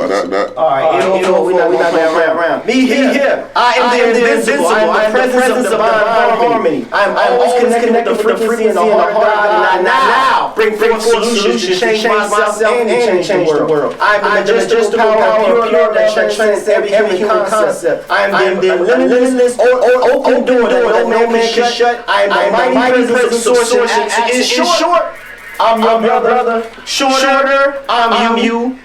All right, we're not playing around. Me here. I am the invincible. I am the presence of divine harmony. I am always connected with the frequency and the heart of God. And now bring forth solutions to change myself and change the world. I am the majestical power of pure love that transcends every human concept. I am the limitless open door that no man can shut. I am the mighty presence of source and action. In short, I'm your brother. Shorter, I'm you.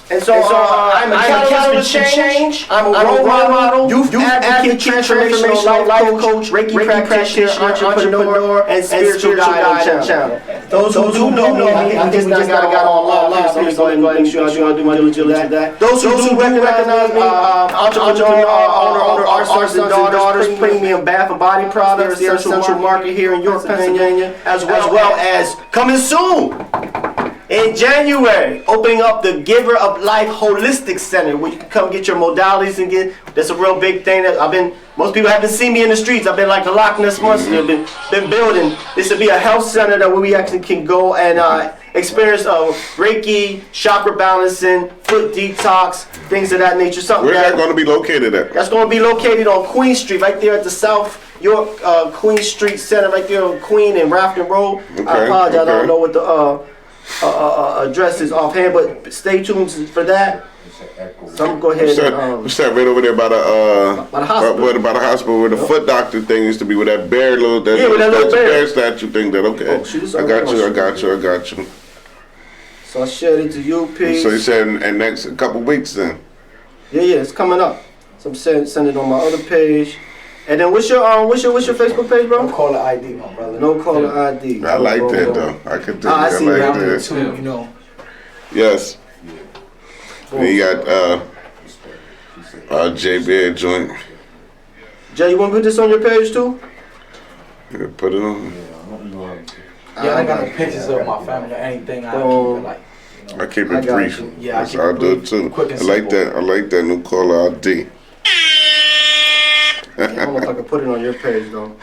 And so I'm a catalyst for change. I'm a role model, youth advocate, transformational life coach, Reiki practitioner, entrepreneur, and spiritual guide and channel. Those who do know me, I think we just got on live. Please go ahead and make sure I do my due diligence with that. Those who do recognize me, entrepreneur, owner, art sons and daughters, premium bath and body products, the Central Market here in York, Pennsylvania, as well as coming soon. In January, opening up the Giver of Life Holistic Center, where you can come get your modalities and get. That's a real big thing that most people haven't seen me in the streets. I've been like the Loch Ness Monster. Been building. This will be a health center that where we actually can go and experience Reiki, chakra balancing, foot detox, things of that nature. Where's that going to be located at? That's going to be located on Queen Street, right there at the South York Queen Street Center, right there on Queen and Rafton Road. Okay, I apologize, I don't know what the address is offhand, but stay tuned for that. So I'm gonna go ahead what's that right over there by the hospital? By the hospital where the foot doctor thing used to be, with that bear little bear statue thing. That I got you. So I shared it to you, P. So you said in next couple weeks then? Yeah, it's coming up. So I'm send it on my other page. And then what's your Facebook page, bro? No caller ID, my brother. No caller ID. I like that though. I could do that. I see like that too, you know. Yes. And you got JB joint. Jay, you want to put this on your page too? Yeah, put it on. Yeah, I got the pictures of my family or anything. I keep it like. I keep it brief. Yeah, I'll do it too. I like that new caller ID. I don't know if I can put it on your page though.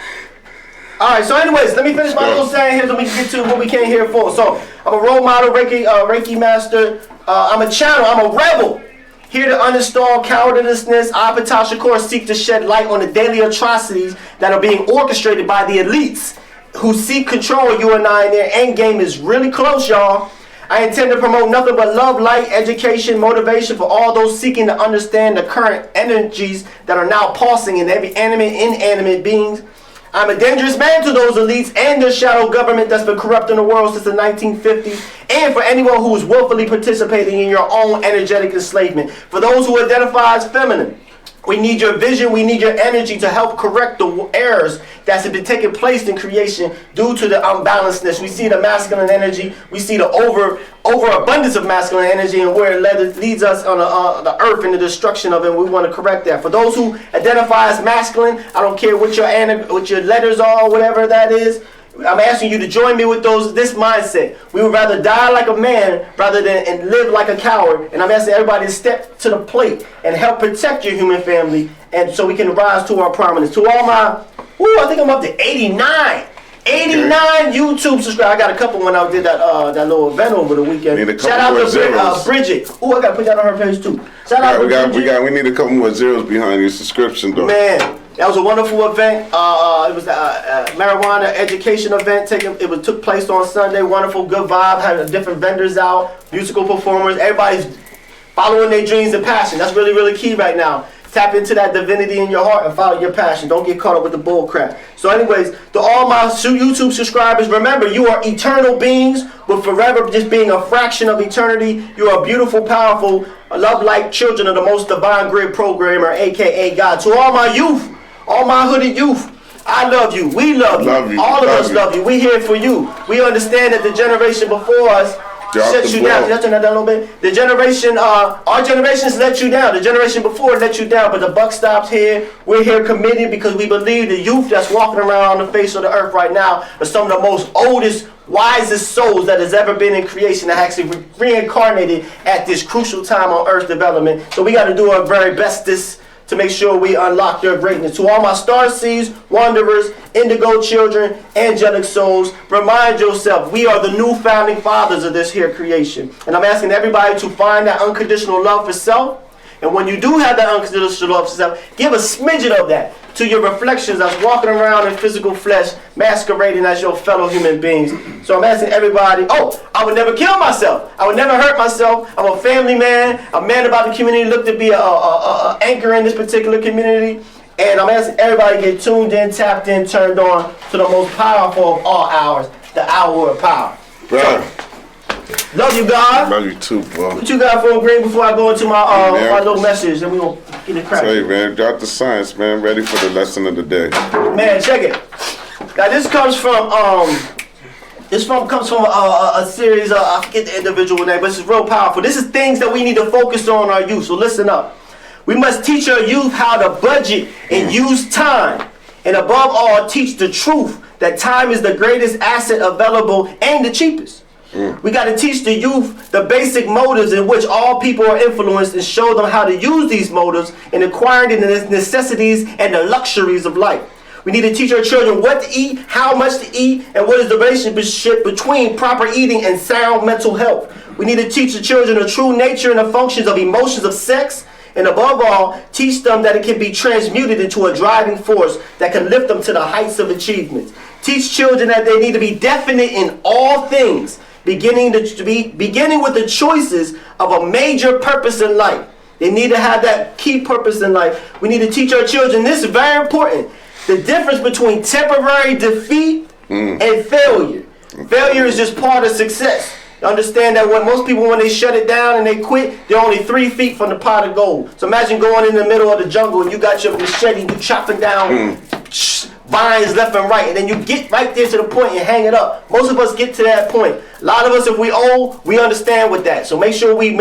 Alright, so anyways, let me finish my little saying here so we can get to what we came here for. So, I'm a role model, Reiki master. I'm a channel, I'm a rebel. Here to uninstall cowardlessness. I, Ptah Shakur, seek to shed light on the daily atrocities that are being orchestrated by the elites who seek control of you and I, and their end game is really close, y'all. I intend to promote nothing but love, light, education, motivation for all those seeking to understand the current energies that are now pulsing in every animate, inanimate beings. I'm a dangerous man to those elites and their shadow government that's been corrupting the world since the 1950s, and for anyone who is willfully participating in your own energetic enslavement. For those who identify as feminine, we need your vision, we need your energy to help correct the errors that's been taking place in creation due to the unbalancedness. We see the masculine energy, we see the overabundance of masculine energy and where it leads us on the earth and the destruction of it, and we want to correct that. For those who identify as masculine, I don't care what your letters are, whatever that is, I'm asking you to join me with this mindset. We would rather die like a man rather than live like a coward. And I'm asking everybody to step to the plate and help protect your human family, and so we can rise to our prominence. To all my, I think I'm up to 89 YouTube subscribers. I got a couple when I did that little event over the weekend. Shout out to Bridget. I gotta put that on her page too. Shout out to Bridget. We need a couple more zeros behind your subscription though. Man, that was a wonderful event. It was a marijuana education event. It took place on Sunday. Wonderful, good vibe. Had different vendors out, musical performers. Everybody's following their dreams and passion. That's really, really key right now. Tap into that divinity in your heart and follow your passion. Don't get caught up with the bull crap. So anyways, to all my YouTube subscribers, remember, you are eternal beings with forever just being a fraction of eternity. You are beautiful, powerful, love-like children of the most divine grid programmer, a.k.a. God. To all my youth, all my hooded youth, I love you. We love you. All of us love you. We here for you. We understand that the generation before us shut you down. Let's turn that down a little bit. The generation, our generations let you down. The generation before let you down, but the buck stops here. We're here committed because we believe the youth that's walking around on the face of the earth right now are some of the most oldest, wisest souls that has ever been in creation, that actually reincarnated at this crucial time on earth development. So we got to do our very best to make sure we unlock their greatness. To all my star seeds, wanderers, indigo children, angelic souls, remind yourself, we are the new founding fathers of this here creation. And I'm asking everybody to find that unconditional love for self. And when you do have that unconditional love for self, give a smidgen of that to your reflections that's walking around in physical flesh, masquerading as your fellow human beings. So I'm asking everybody, I would never kill myself. I would never hurt myself. I'm a family man, a man about the community, look to be a anchor in this particular community. And I'm asking everybody to get tuned in, tapped in, turned on to the most powerful of all hours, the hour of power. Bro. Love you, God. Love you too, bro. What you got for a green before I go into my my little message, and we gonna get it cracking. Hey, man, drop the science, man. Ready for the lesson of the day. Man, check it. Now this comes from a series. I forget the individual name, but this is real powerful. This is things that we need to focus on our youth. So listen up. We must teach our youth how to budget and use time, and above all, teach the truth that time is the greatest asset available and the cheapest. We got to teach the youth the basic motives in which all people are influenced and show them how to use these motives in acquiring the necessities and the luxuries of life. We need to teach our children what to eat, how much to eat, and what is the relationship between proper eating and sound mental health. We need to teach the children the true nature and the functions of emotions of sex, and above all, teach them that it can be transmuted into a driving force that can lift them to the heights of achievement. Teach children that they need to be definite in all things, beginning with the choices of a major purpose in life. They need to have that key purpose in life. We need to teach our children, this is very important, the difference between temporary defeat and failure. Failure is just part of success. Understand that when most people, when they shut it down and they quit, they're only 3 feet from the pot of gold. So imagine going in the middle of the jungle and you got your machete, you chopping down vines left and right, and then you get right there to the point and hang it up. Most of us get to that point. A lot of us, if we old, we understand with that. So make sure we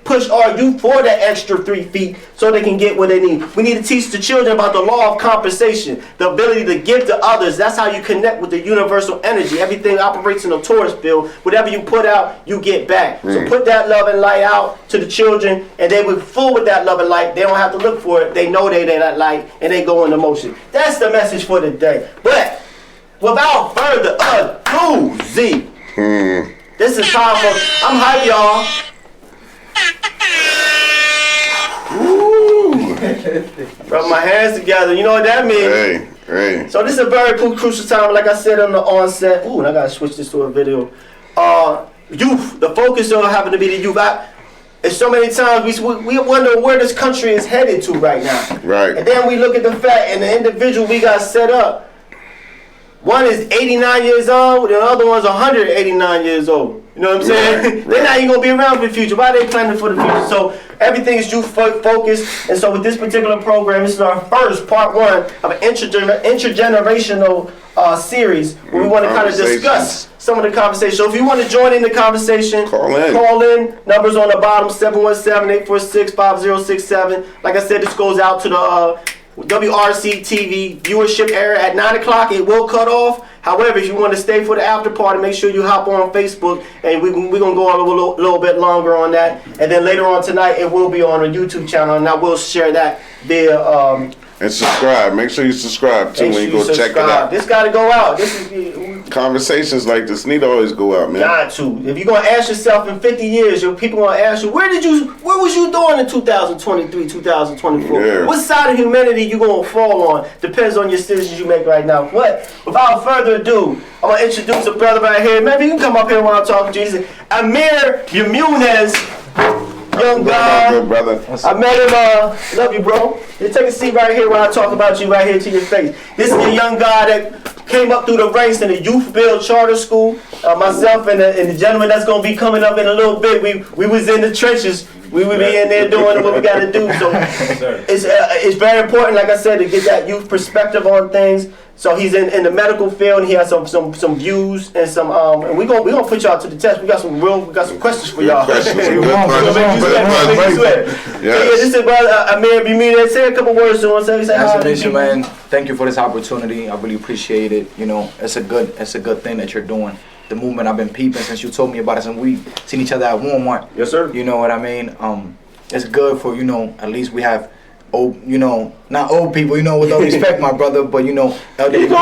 push our youth for that extra 3 feet so they can get what they need. We need to teach the children about the law of compensation, the ability to give to others. That's how you connect with the universal energy. Everything operates in a torus field. Whatever you put out, you get back. So put that love and light out to the children, and they will full with that love and light. They don't have to look for it. They know they're that light, and they go into motion. That's the message for the day. But without further ado, Z. This is time for, I'm hype, y'all. Rub my hands together, you know what that means. Hey. So this is a very crucial time, like I said on the onset. And I gotta switch this to a video. Youth, the focus of having to be the youth. And so many times we wonder where this country is headed to right now. Right. And then we look at the fact and the individual we got set up. One is 89 years old, and the other one's 189 years old. You know what I'm saying? Right. They're not even going to be around for the future. Why are they planning for the future? So everything is youth focused. And so with this particular program, this is our first part 1 of an intergenerational series where we want to kind of discuss some of the conversation. So if you want to join in the conversation, call in. Numbers on the bottom, 717-846-5067. Like I said, this goes out to the WRC TV viewership area at 9 o'clock. It will cut off. However, if you want to stay for the after party, make sure you hop on Facebook, and we're going to go on a little bit longer on that. And then later on tonight, it will be on a YouTube channel, and I will share that via... and subscribe. Make sure you subscribe too when you go check it out. This got to go out. This is conversations like this need to always go out, man. Got to. If you're gonna ask yourself in 50 years, your people gonna ask you, where was you doing in 2023, 2024? Yeah. What side of humanity you gonna fall on? Depends on your decisions you make right now. But without further ado, I'm gonna introduce a brother right here. Maybe you can come up here while I'm talking to you. Amir Bermudez. Young guy, good brother. I met him, love you, bro. You take a seat right here while I talk about you right here to your face. This is a young guy that came up through the ranks in the Youth Build Charter School. Myself and the gentleman that's going to be coming up in a little bit, we was in the trenches. We would be in there doing what we got to do. So it's very important, like I said, to get that youth perspective on things. So he's in the medical field, and he has some views and some and we gonna put y'all to the test. We got some questions for y'all. Yes. This is brother Amir Bermudez. Say a couple words to him. Say nice to meet you, man. Thank you for this opportunity. I really appreciate it. You know, it's a good thing that you're doing. The movement I've been peeping since you told me about it, and we seen each other at Walmart. Yes, sir. You know what I mean? It's good for, you know, at least we have old, you know, not old people, you know, with all respect, my brother, but you know, elderly people,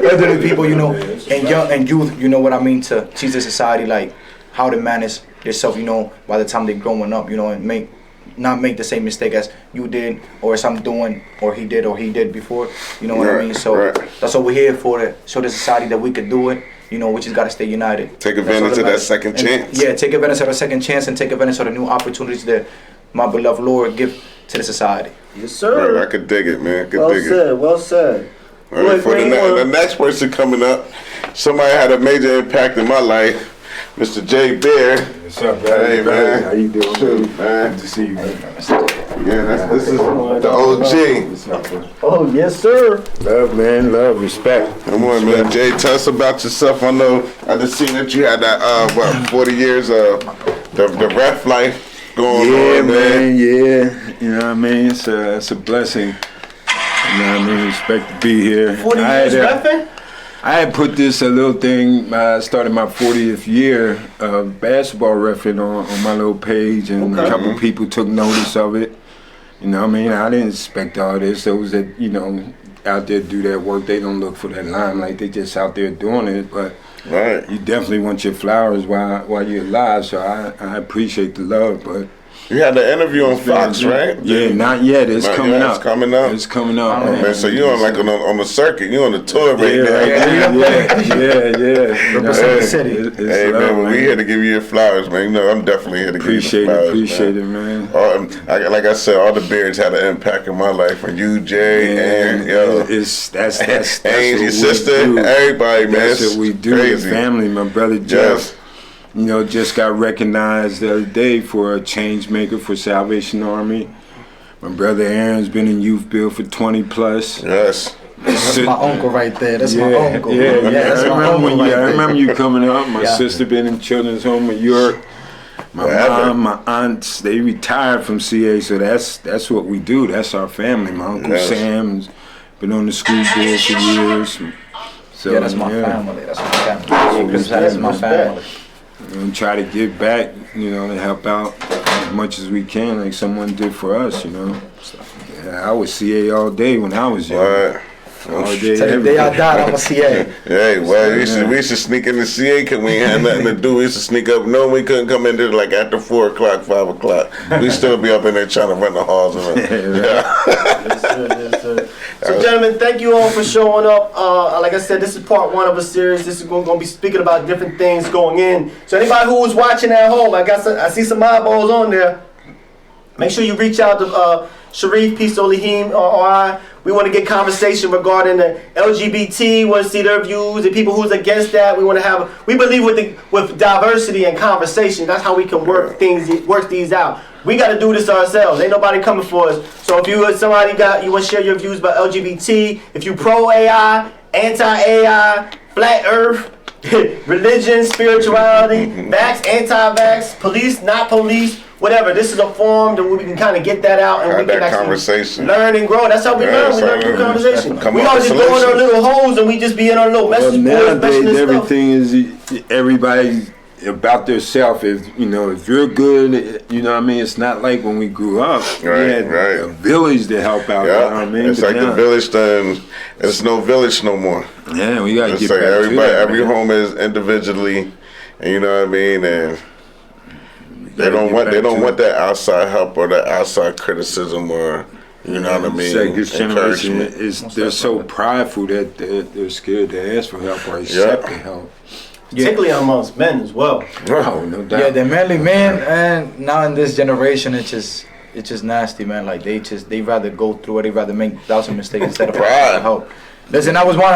elderly people, you know, and youth, you know what I mean, to teach the society like how to manage yourself, you know, by the time they're growing up, you know, and not make the same mistake as you did, or as I'm doing, or he did before, you know what I mean. So that's what we're here for, to show the society that we could do it. You know, we just got to stay united. Take advantage of that second chance. Yeah, take advantage of the second chance and take advantage of the new opportunities that my beloved Lord give to the society. Yes, sir. I could dig it, man. Well said. All right, for the next person coming up, somebody had a major impact in my life. Mr. J. Bear. What's up, guys? Hey, man. How you doing? Shoot, man. Good to see you, man. Yeah, this is the OG. Oh, yes, sir. Love, man. Love, respect. Come on, man. Jay, tell us about yourself. I know I just seen that you had that 40 years of the ref life going on, man. Yeah. You know what I mean? It's a blessing. You know what I mean? Respect to be here. 40 years reffing? I had put this a little thing. I started my 40th year of basketball reffing on my little page, and a couple people took notice of it. You know what I mean? I didn't expect all this. Those that, you know, out there do that work, they don't look for that limelight. They just out there doing it. But you definitely want your flowers while you're alive. So I appreciate the love. But you had the interview on Fox, right? Yeah, not yet. It's coming up. It's coming up. It's coming up. Oh, man, so you on the circuit. You on the tour right now. Yeah. Represent the city. Hey, man, we here to give you your flowers, man. You know, I'm definitely here to give you your flowers. Appreciate it, man. Like I said, all the beards had an impact in my life. From you, Jay, and that's Angie, your sister, everybody, man. That's what we do. Crazy. The family, my brother Jeff. You know, just got recognized the other day for a change maker for Salvation Army. My brother Aaron's been in youth build for 20 plus. Yes. That's my uncle right there. That's my uncle. Yeah, that's my uncle I remember you coming up. My sister been in Children's Home of York. My mom, my aunts, they retired from CA, so that's what we do. That's our family. My Uncle Sam's been on the school board for years. So, that's my family. That's my family. That's my family. And try to give back, you know, to help out as much as we can, like someone did for us, you know. Yeah, I was CA all day when I was young. All day, the day I died, I'm a CA. Hey, well, we used to sneak in the CA because we ain't had nothing to do. We used to sneak up. No, we couldn't come in there like after 4 o'clock, 5 o'clock. We still be up in there trying to run the halls. Yes, sir. So, gentlemen, thank you all for showing up. Like I said, this is part 1 of a series. This is going to be speaking about different things going in. So, anybody who was watching at home, I see some eyeballs on there. Make sure you reach out to Sharif, Peace, Eloheem, or I. We want to get conversation regarding the LGBT. Want to see their views, the people who's against that. We want to have. We believe with diversity and conversation. That's how we can work these out. We got to do this ourselves. Ain't nobody coming for us. So if you want to share your views about LGBT, if you pro AI, anti AI, flat Earth, religion, spirituality, vax, anti-vax, police, not police. Whatever. This is a forum that we can kind of get that out and we can actually learn and grow. That's how we learn. We learn through conversation. We always just go in our little holes and we just be in our little message boards. Nowadays, everything is everybody about themselves. If you're good, you know what I mean. It's not like when we grew up. We had a village to help out. Yeah. You know what I mean? It's like the village thing. It's no village no more. Yeah, we gotta get like back everybody. to that, every home is individually, and you know what I mean. And they don't want that outside help or that outside criticism or you know what I mean. It's like this generation they're so prideful that they're scared to ask for help or accept the help. Particularly amongst men as well. Oh, no doubt. Yeah, they're mainly men, and now in this generation, it's just nasty, man. Like they rather go through it, they rather make 1,000 mistakes instead of help. Listen, I was one.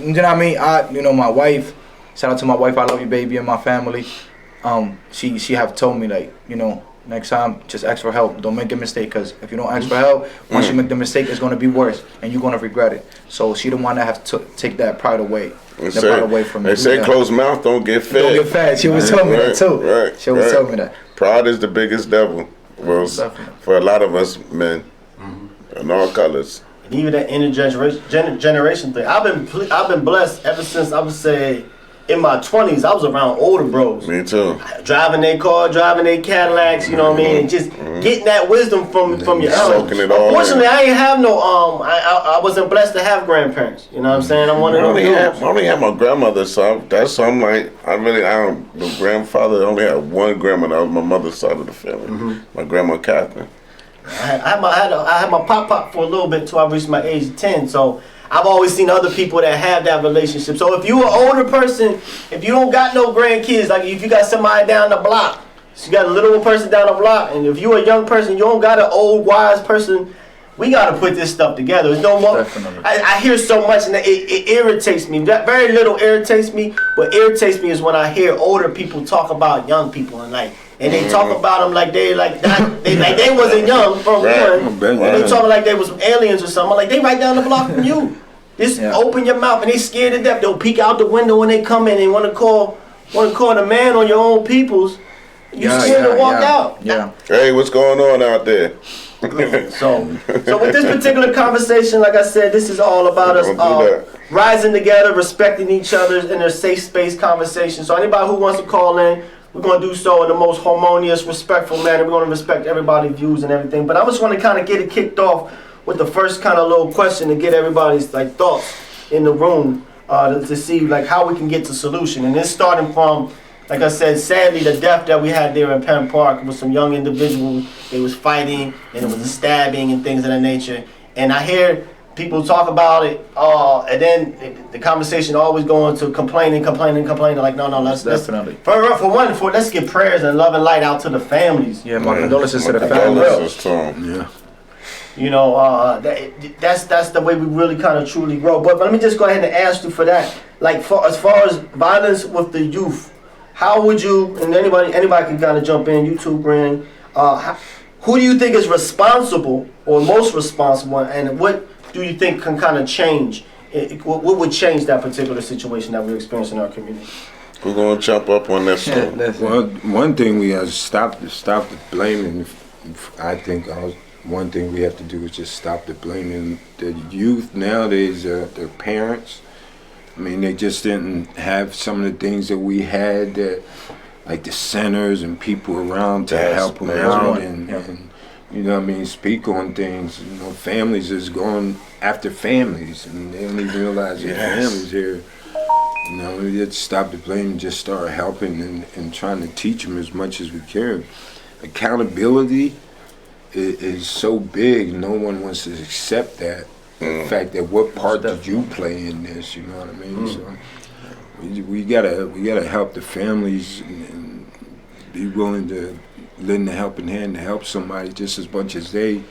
You know what I mean? My wife. Shout out to my wife. I love you, baby, and my family. She have told me like, next time just ask for help. Don't make a mistake, because if you don't ask for help, once you make the mistake, it's gonna be worse, and you're gonna regret it. So she don't want to have to take that pride away. From me. They say closed mouth don't get fed. Don't get fed. She was telling me that too. Right. She was telling me that. Pride is the biggest devil. Well, for a lot of us men, in all colors. And even that intergeneration thing. I've been blessed ever since I would say in my 20s, I was around older bros. Me too. Driving their car, driving their Cadillacs, you know what I mean? And just getting that wisdom from your elders. Unfortunately, I ain't have no, I wasn't blessed to have grandparents. You know what I'm saying? I'm one of those dudes. I only had my grandmother, so that's I'm like, the grandfather, I only had one grandmother. That was my mother's side of the family. My grandma Catherine. I had my pop for a little bit till I reached my age of 10, so I've always seen other people that have that relationship. So if you an older person, if you don't got no grandkids, like if you got somebody down the block, so you got a little person down the block, and if you a young person, you don't got an old wise person, we got to put this stuff together. There's no more. I hear so much, and it irritates me. Very little irritates me. What irritates me is when I hear older people talk about young people and they talk about them like they wasn't young from one. And they talking like they was some aliens or something. Like they right down the block from you. Just open your mouth, and they scared to death. They'll peek out the window when they come in and want to call the man on your own peoples. You scared to walk out. Yeah. Hey, what's going on out there? So with this particular conversation, like I said, this is all about us rising together, respecting each other in a safe space conversation. So anybody who wants to call in, we're going to do so in the most harmonious, respectful manner. We're going to respect everybody's views and everything. But I just want to kind of get it kicked off with the first kind of little question to get everybody's thoughts in the room to see how we can get to solution. And this starting from, like I said, sadly the death that we had there in Penn Park with some young individuals. They was fighting and it was a stabbing and things of that nature. And I hear people talk about it, and then the conversation always going to complaining. Like, no, let's definitely. Let's get prayers and love and light out to the families. Yeah, my condolences to the families. Yeah. You know, that's the way we really kind of truly grow. But let me just go ahead and ask you for that. As far as violence with the youth, how would you, and anybody can kind of jump in, you too, Grand, who do you think is responsible or most responsible, and what do you think can kind of change? What would change that particular situation that we're experiencing in our community? We're going to jump up on this one. Well, one thing we have to stop the blaming. I think one thing we have to do is just stop the blaming. The youth nowadays, their parents, I mean, they just didn't have some of the things that we had, like the centers and people around to help them out and you know what I mean, speak on things. You know, families is going after families, and they don't even realize their families here. You know, we have to stop the blame and just start helping and trying to teach them as much as we can. Accountability is so big, no one wants to accept that. The fact that what part did you play in this, you know what I mean? So we gotta help the families and be willing to lend a helping hand to help somebody just as much as they,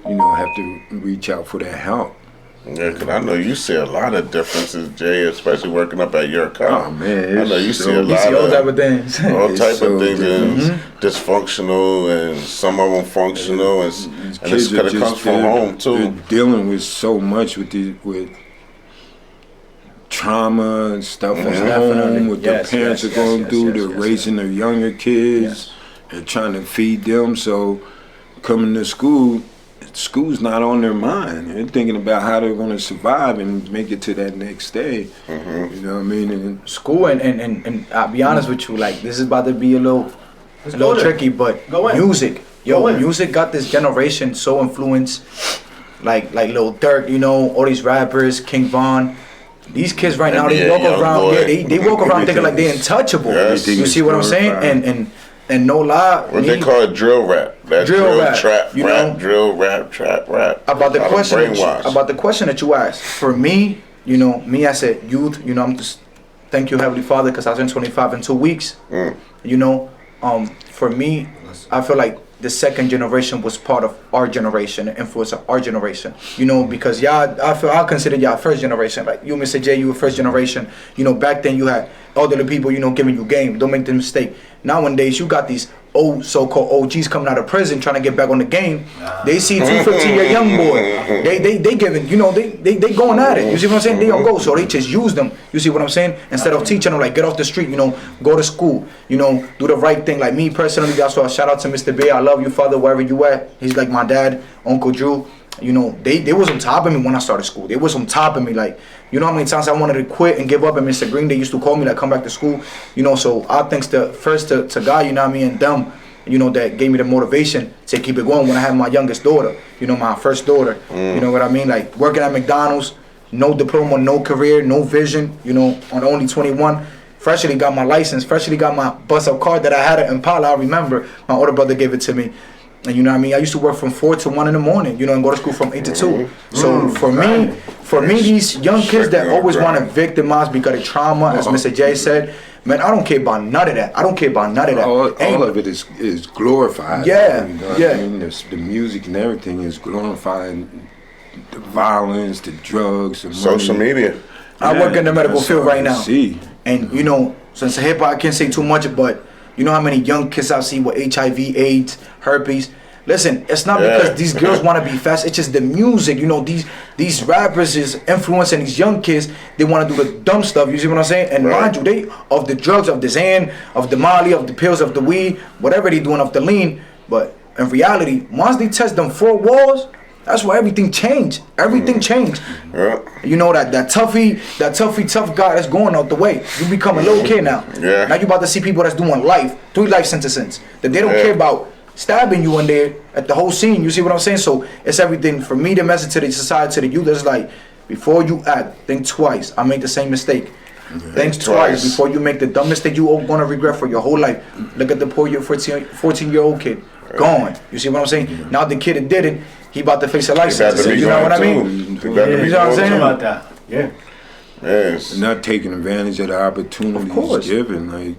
have to reach out for that help. Yeah, because I know you see a lot of differences, Jay, especially working up at your college. Oh, man. I know you see a lot all type of things. All type of things, dysfunctional, and some of them functional, and it's because it comes from home, too. They're dealing with so much with trauma and stuff at home, what their parents are going through. They're raising their younger kids and trying to feed them. So coming to school's not on their mind. They're thinking about how they're going to survive and make it to that next day. You know what I mean? And school and I'll be honest with you, this is about to be a little tricky, but music. Music got this generation so influenced, like Lil Durk, all these rappers, King Von. These kids right now, they walk around, they walk around thinking like they're untouchable. Yes. You see what I'm saying? And no lie. What they call it, drill rap. That's drill rap, trap, rap, drill rap, trap, rap. About the question that you asked, for me, me as a youth, I'm just thank you, Heavenly Father, because I turned 25 in 2 weeks. For me, I feel like the second generation was part of our generation, the influence of our generation. Because I consider y'all first generation. Like you, Mr. J, you were first generation. Back then you had elderly people, giving you game. Don't make the mistake. Nowadays you got these old so-called OGs coming out of prison trying to get back on the game. They see 215-year young boy. They giving, they going at it. You see what I'm saying? They don't go, so they just use them. You see what I'm saying? Instead of teaching them get off the street, go to school, do the right thing. Like me personally, that's why I shout out to Mr. B. I love you, Father, wherever you at. He's like my dad, Uncle Drew. You know, they was on top of me when I started school. They was on top of me, like, you know how many times I wanted to quit and give up, and Mr. Green, they used to call me, like, come back to school. You know, so I thanks to God, you know what I mean, and them, you know, that gave me the motivation to keep it going when I had my youngest daughter, you know, my first daughter. You know what I mean? Like, working at McDonald's, no diploma, no career, no vision, you know, on only 21. Freshly got my license, freshly got my bus-up card that I had at Impala. I remember my older brother gave it to me. And you know what I mean? I used to work from 4 to 1 in the morning, you know, and go to school from 8 to 2. So for me, these young kids that always want to victimize because of trauma, as Mr. J said, man, I don't care about none of that. I don't care about none of that. All of it is glorified. Yeah, you know yeah. I mean? The music and everything is glorifying the violence, the drugs, the social media. I work in the medical field right now. See. And, you know, since hip hop, I can't say too much, but you know how many young kids I've seen with HIV, AIDS, herpes. Listen, it's not because these girls want to be fast. It's just the music. You know, these rappers is influencing these young kids. They want to do the dumb stuff. You see what I'm saying? And mind you, they of the drugs, of the Xan, of the Molly, of the pills, of the weed, whatever they doing, of the lean. But in reality, once they test them 4 walls, that's where everything changed. Everything changed. Yeah. You know that tough guy that's going out the way. You become a little kid now. Yeah. Now you about to see people that's doing 3 life sentences. That they don't care about stabbing you when they're at the whole scene. You see what I'm saying? So it's everything. For me, the message to the society, to the youth, is like, before you act, think twice. I made the same mistake. Think twice before you make the dumb mistake you are gonna regret for your whole life. Look at the poor 14-year-old kid. Gone. You see what I'm saying? Now the kid that did it, he about to face a life sentence. You know what I mean? You know what I'm saying? About that. Yeah. Yes. Not taking advantage of the opportunities given. Like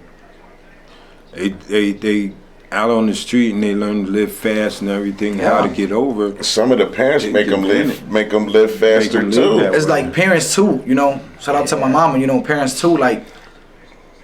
they out on the street and they learn to live fast and everything, how to get over. Some of the parents make them live faster too. It's like parents too, you know. Shout out to my mama, you know, parents too, like.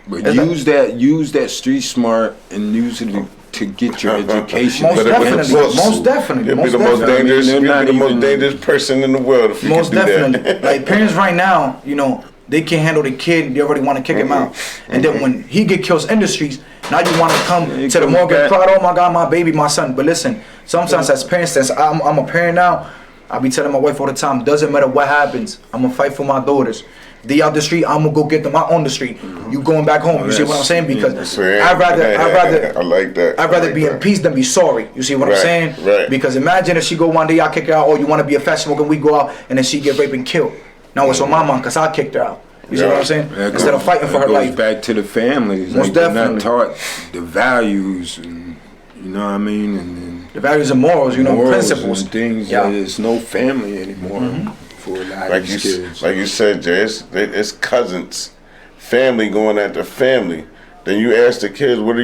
But use that street smart and use it to get your education. Most definitely. You'll be the most dangerous. You'll be the most dangerous person in the world if you most can do definitely. that. Like parents right now, you know, they can't handle the kid. They already want to kick him out. And then when he get killed in the streets, now you want to come to the morgue and cry, oh my God, my baby, my son. But listen, sometimes as parents, since I'm a parent now, I be telling my wife all the time, doesn't matter what happens, I'm gonna fight for my daughters. They out the street, I'm gonna go get them out on the street. You going back home. You see what I'm saying? Because I'd rather I like that. I'd rather be in peace than be sorry. You see what I'm saying? Right. Because imagine if she go one day, I kick her out, or you want to be a fast smoker, we go out, and then she get raped and killed. Now it's on my mom because I kicked her out. You see what I'm saying? Instead of fighting for her life. Back to the families. Most definitely. They're not taught the values, and, you know what I mean? And the values and morals, you know, principles. And things. There's no family anymore. For a lot of kids. Like you said, Jay, it's cousins, family going after family. Then you ask the kids, what do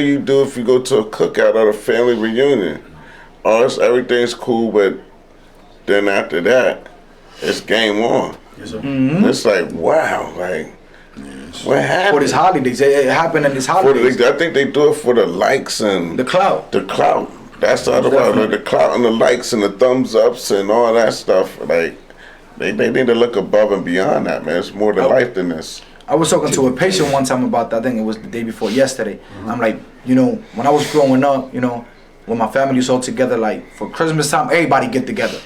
you do if you go to a cookout or a family reunion? Oh, everything's cool, but then after that, it's game on. Yes, sir. It's like, wow, like, what happened? For these holidays, it happened in these holidays. I think they do it for the likes and the clout. That's the other part, like the clout and the likes and the thumbs ups and all that stuff. Like, they need to look above and beyond that, man. It's more to life than this. I was talking to a patient one time about that. I think it was the day before yesterday. I'm like, you know, when I was growing up, you know, when my family was all together, like for Christmas time, everybody get together.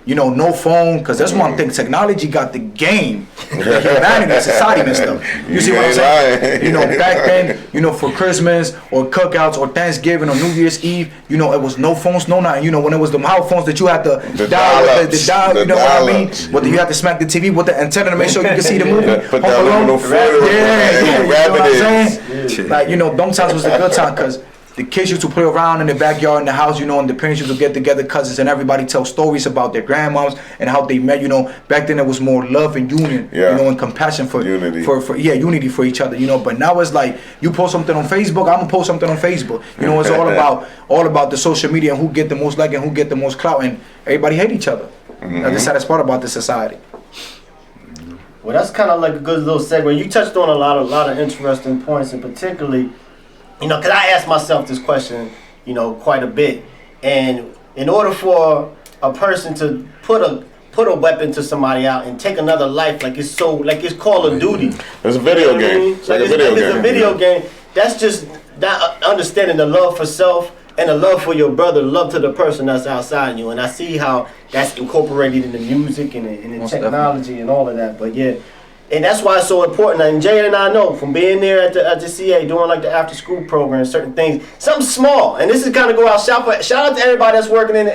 You know, no phone, because that's one thing. Technology got the game, the humanity, society messed up. You see what I'm saying? You know, back then, you know, for Christmas or cookouts or Thanksgiving or New Year's Eve, you know, it was no phones, no nothing. You know, when it was the house phones that you had to dial, you know what I mean? Whether you had to smack the TV with the antenna to make sure you could see the movie. Put that aluminum foil. You know what I'm saying? Like, you know, them times was the good time because the kids used to play around in the backyard in the house, you know, and the parents used to get together, cousins, and everybody tell stories about their grandmoms and how they met. You know, back then it was more love and union, you know, and compassion for unity, unity for each other. You know, but now it's like you post something on Facebook, I'm gonna post something on Facebook. You know, it's all about the social media and who get the most like and who get the most clout, and everybody hate each other. That's the saddest part about this society. Well, that's kind of like a good little segue. You touched on a lot of interesting points, and particularly, you know, because I asked myself this question, you know, quite a bit. And in order for a person to put a weapon to somebody out and take another life, like it's Call of Duty. It's a video game. It's like a video game. It's a video game. That's just not understanding the love for self and a love for your brother, love to the person that's outside you. And I see how that's incorporated in the music and the technology and all of that. But yeah, and that's why it's so important. And Jay and I know from being there at the CA, doing like the after school program, certain things, something small. And this is kind of go out, shout out to everybody that's working in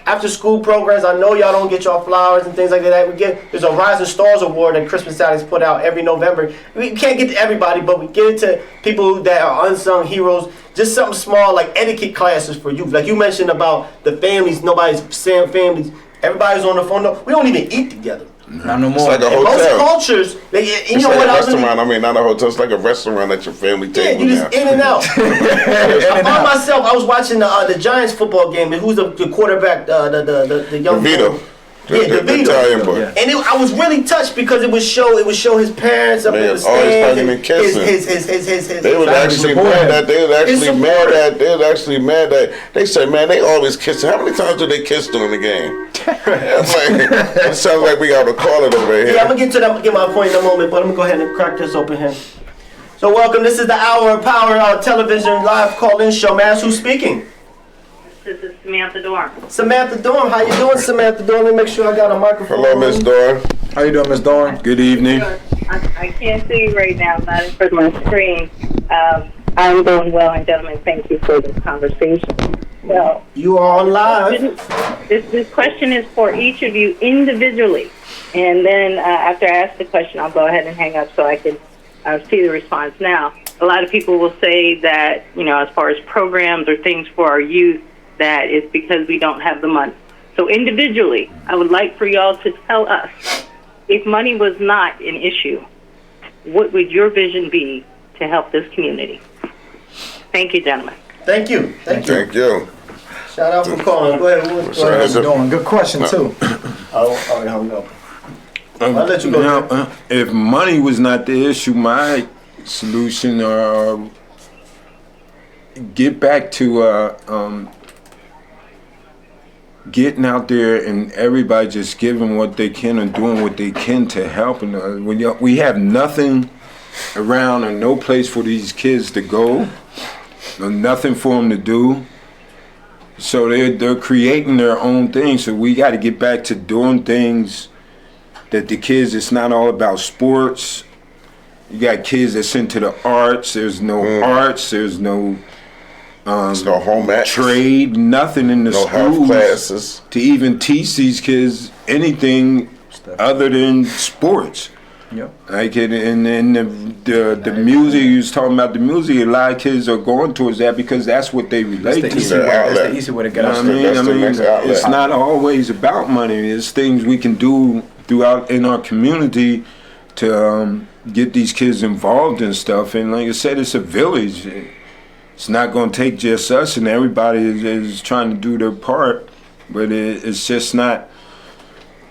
after school programs. I know y'all don't get y'all flowers and things like that. There's a Rising Stars Award that Christmas Sally's put out every November. We can't get to everybody, but we get it to people that are unsung heroes. Just something small like etiquette classes for youth. Like you mentioned about the families, nobody's saying families. Everybody's on the phone. No, we don't even eat together. Not no more. It's like a In hotel. most cultures, you know like what a I restaurant. I mean, not a hotel. It's like a restaurant at your family Yeah, table. you just in and out. I found myself. I was watching the Giants football game. And who's the quarterback? The young Vito. boy? Yeah, the Italian boy. Yeah. And I was really touched because it would show his parents up in the always stands. hugging and kissing. His They was actually mad that they said, man, they always kissing. How many times do they kiss during the game? It sounds like we got to call it over here. Yeah, I'm gonna get to that. Get my point in a moment, but I'm gonna go ahead and crack this open here. So welcome. This is the Hour of Power television live call-in show. Man, who's speaking? This is Samantha Dorn. Samantha Dorn. How you doing, Samantha Dorn? Let me make sure I got a microphone. Hello, Miss Dorn. How you doing, Miss Dorn? Good evening. I can't see you right now, not in front of my screen. I'm doing well, and gentlemen, thank you for this conversation. Well, You are on live. this question is for each of you individually, and then after I ask the question, I'll go ahead and hang up so I can see the response now. A lot of people will say that, as far as programs or things for our youth, that it's because we don't have the money. So individually, I would like for y'all to tell us, if money was not an issue, what would your vision be to help this community? Thank you, gentlemen. Thank you. Thank you. Thank you. Shout out for calling. Go ahead. Go ahead. How's it going? Good question too. Oh, yeah, hung up. I'll let you go. Now, if money was not the issue, my solution get back to getting out there and everybody just giving what they can and doing what they can to help. And when we have nothing around and no place for these kids to go, nothing for them to do, so they're creating their own thing. So we got to get back to doing things that the kids. It's not all about sports. You got kids that's into the arts. There's no arts. There's no. There's no home ec. Trade, nothing in the No health schools classes. to even teach these kids anything other than sports. Yep. Like and the music you was talking about, the music, a lot of kids are going towards that because that's what they relate to. It's the easy way to get I out. mean, That's the next outlet. it's not always about money. It's things we can do throughout in our community to get these kids involved in stuff. And like I said, it's a village. It's not going to take just us, and everybody is trying to do their part, but it's just not,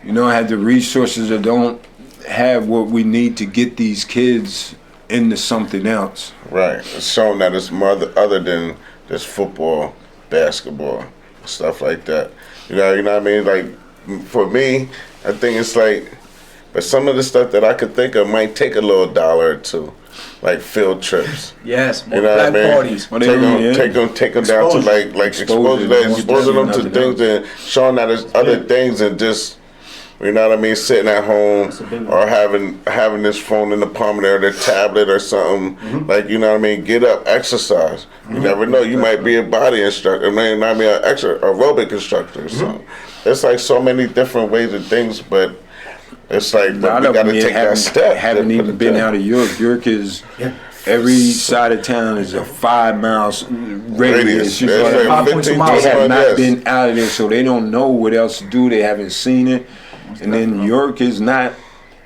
have the resources or don't have what we need to get these kids into something else. Right. It's showing that it's more other than just football, basketball, stuff like that. You know what I mean? Like, for me, I think it's like, but some of the stuff that I could think of might take a little dollar or two. Like field trips. Yes, more You know what I black mean? parties. Take them down to exposing them to things and showing that there's other things than just, sitting at home or having this phone in the palm of their tablet or something. Mm-hmm. Get up, exercise. You never know, you might be a body instructor, an aerobic instructor or something. It's like so many different ways of things, but it's like, A but lot we of got to them take that step. haven't even been out of York. York is every side of town is a 5 miles radius. Yeah, They it's like 5.2 15, miles. 20 have not yes. been out of there, so they don't know what else to do. They haven't seen it, and then York is not.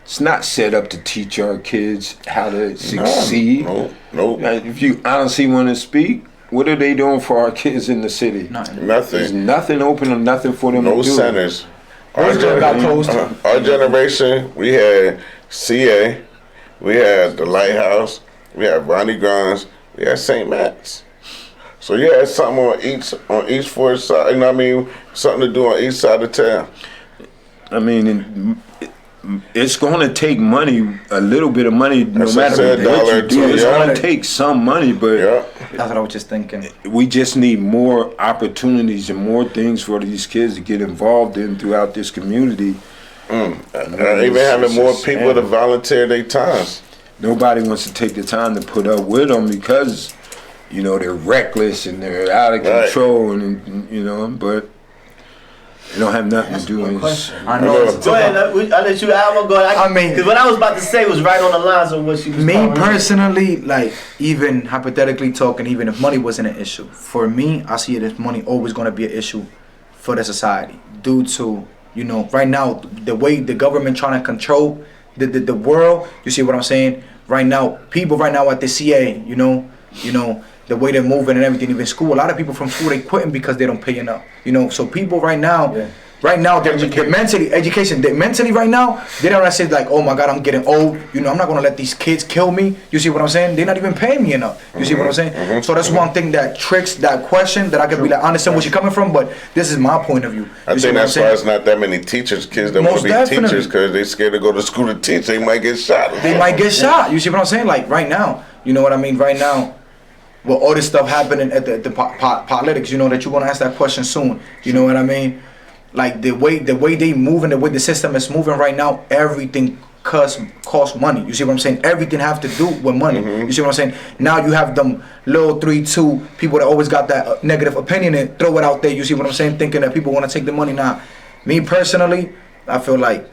It's not set up to teach our kids how to succeed. No. If you honestly want to speak, what are they doing for our kids in the city? Nothing. There's nothing open or nothing for them No to do. centers. Our got closed. Our generation, we had CA, we had the Lighthouse, we had Ronnie Grimes, we had St. Matt's. So you had something on each four side. Something to do on each side of town. I mean, it's going to take money, a little bit of money, no matter what you do. It's going to take some money, but that's what I was just thinking. We just need more opportunities and more things for these kids to get involved in throughout this community. Even having more people to volunteer their times. Nobody wants to take the time to put up with them because, you know, they're reckless and they're out of control, and you know, but it don't have nothing to do with. I know. Go ahead. I'll let you. I'm gonna go. I mean, because what I was about to say was right on the lines of what she was. Me personally, like, even hypothetically talking, even if money wasn't an issue, for me, I see it as money always going to be an issue for the society due to, you know, right now the way the government trying to control the world. You see what I'm saying? Right now, people right now at the CA, you know, the way they're moving and everything, even school. A lot of people from school, they quitting because they don't pay enough. You know, so people right now, they're mentally right now, they don't say like, oh my God, I'm getting old. You know, I'm not gonna let these kids kill me. You see what I'm saying? They're not even paying me enough. You see what I'm saying? So that's one thing that tricks that question that I can be like, I understand where you're coming from, but this is my point of view. I think that's why it's not that many kids that want to be teachers, because ththey're scared to go to school to teach. They might get shot. You see what I'm saying? Like right now, you know what I mean? Right now, well, all this stuff happening at the politics, you know, that you're gonna ask that question soon. You know what I mean? Like the way they moving, the way the system is moving right now, everything costs money. You see what I'm saying? Everything have to do with money. You see what I'm saying? Now you have them little 3-2 people that always got that negative opinion and throw it out there. You see what I'm saying? Thinking that people want to take the money. Now, me personally, I feel like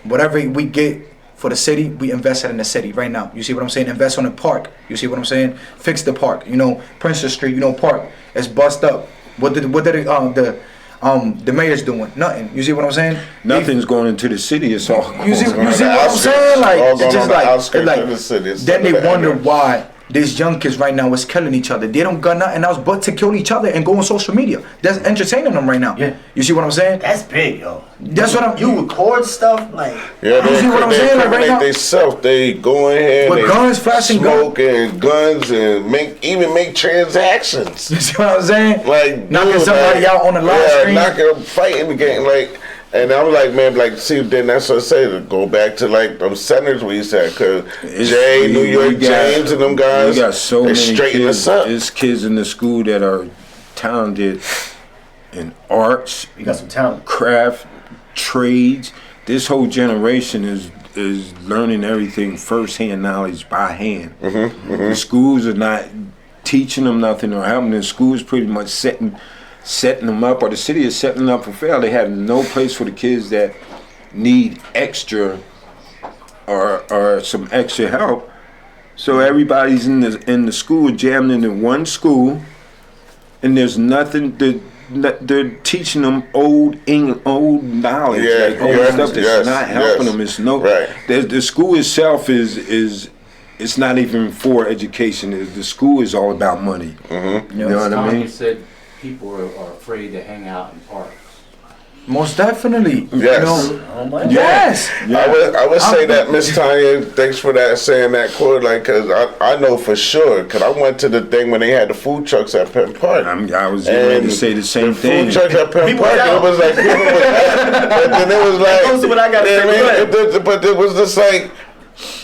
whatever we get for the city, we invested in the city right now. You see what I'm saying? Invest on the park. You see what I'm saying? Fix the park. You know, Princess Street, you know, park. It's bust up. What did the mayor's doing? Nothing. You see what I'm saying? Nothing's going into the city. It's all. You see what I'm saying? Like, it's just like the city. Then they wonder why these young kids right now is killing each other. They don't got nothing else but to kill each other and go on social media. That's entertaining them right now. Yeah. You see what I'm saying? That's big, yo. That's what I'm. You record stuff like. Yeah, you see what I'm saying? Like right now, they go in here with guns, flashing smoke and guns, and make transactions. You see what I'm saying? Like knocking somebody out on the live stream. knocking, fighting the game, like. And I was like, man, like, see, then that's what I say, to go back to, like, them centers we said, because New York James and them guys, we got so they many straighten kids, us up. There's kids in the school that are talented in arts, you got some talent, craft, trades. This whole generation is learning everything firsthand knowledge by hand. The schools are not teaching them nothing or helping them. Schools pretty much setting them up, or the city is setting them up for fail. They have no place for the kids that need extra or some extra help. So everybody's in the school, jammed into one school, and there's nothing. They're teaching them old knowledge, like old stuff that's not helping them. It's the school itself is it's not even for education. The school is all about money. You know what I mean? Said people are afraid to hang out in parks. Most definitely. Yes. You know? Yes. I would say that, Miss Tanya, thanks for saying that quote, like, because I know for sure, because I went to the thing when they had the food trucks at Penn Park. I was going to say the same thing. Food trucks at Penn Park, it was like, people was but then it was like, that's what I got to say. But it was just like,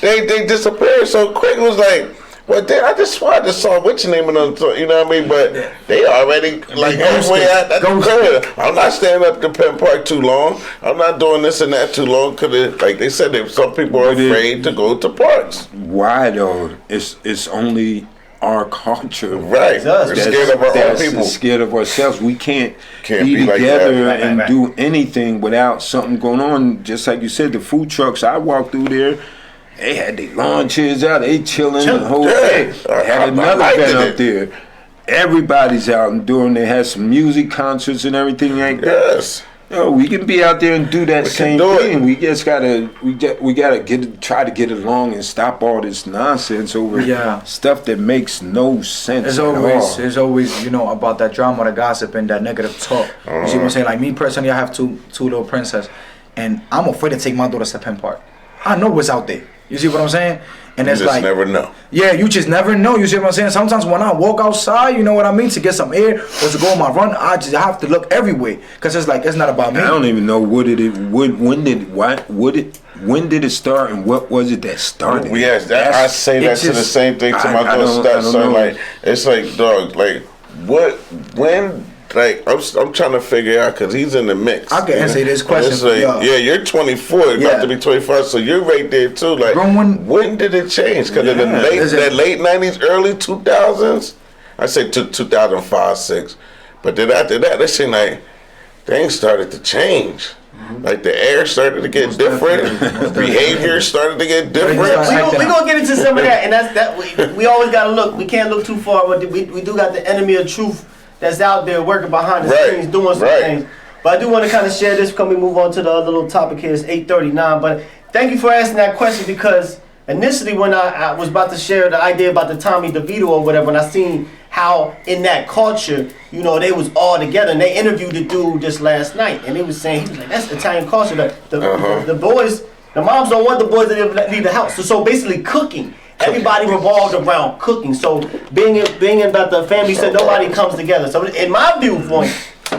they disappeared so quick. It was like, well, I just saw what's your name of them, you know what I mean? But they already like halfway at the curve. I'm not staying up to Penn Park too long. I'm not doing this and that too long, because like they said, some people are afraid to go to parks. Why though? It's only our culture, right? We're scared of our own people. Scared of ourselves. We can't be together and do anything without something going on. Just like you said, the food trucks. I walked through there. They had the lawn chairs out. They chilling the whole day. They had another event up there. Everybody's out and doing. They had some music concerts and everything like that. Yes. Yo, we can be out there and do that same thing. We just gotta try to get along and stop all this nonsense over stuff that makes no sense. It's always about that drama, the gossip, and that negative talk. You see what I'm saying? Like me personally, I have two little princesses, and I'm afraid to take my daughters to Penn Park. I know what's out there. You see what I'm saying? And it's like, never know. Yeah, you just never know. You see what I'm saying? Sometimes when I walk outside, you know what I mean, to get some air or to go on my run, I just have to look everywhere, because it's like, it's not about me. I don't even know what when did it start and what was it that started? Yes, I say that to the same thing to my little stepson. Like, it's like, dog, like, when, like, I'm trying to figure out, because he's in the mix. I can answer this question. It's like, you're 24, about to be 25, so you're right there too. Like, when did it change? Because in the late 90s, early 2000s, I say 2005, 6. But then after that, they seemed like things started to change. Like the air started to get different, behavior started to get different. We're gonna get into some of that, and that's that. We always gotta look. We can't look too far, but we do got the enemy of truth that's out there working behind the scenes, doing some things. But I do want to kind of share this because we move on to the other little topic here. It's 8:39. But thank you for asking that question, because initially when I was about to share the idea about the Tommy DeVito or whatever, and I seen how in that culture, you know, they was all together, and they interviewed the dude just last night, and they was saying, he was like, that's Italian culture. The boys, the moms don't want the boys to leave the house. So basically cooking. Everybody revolved around cooking. So being about the family, said nobody comes together. So in my viewpoint,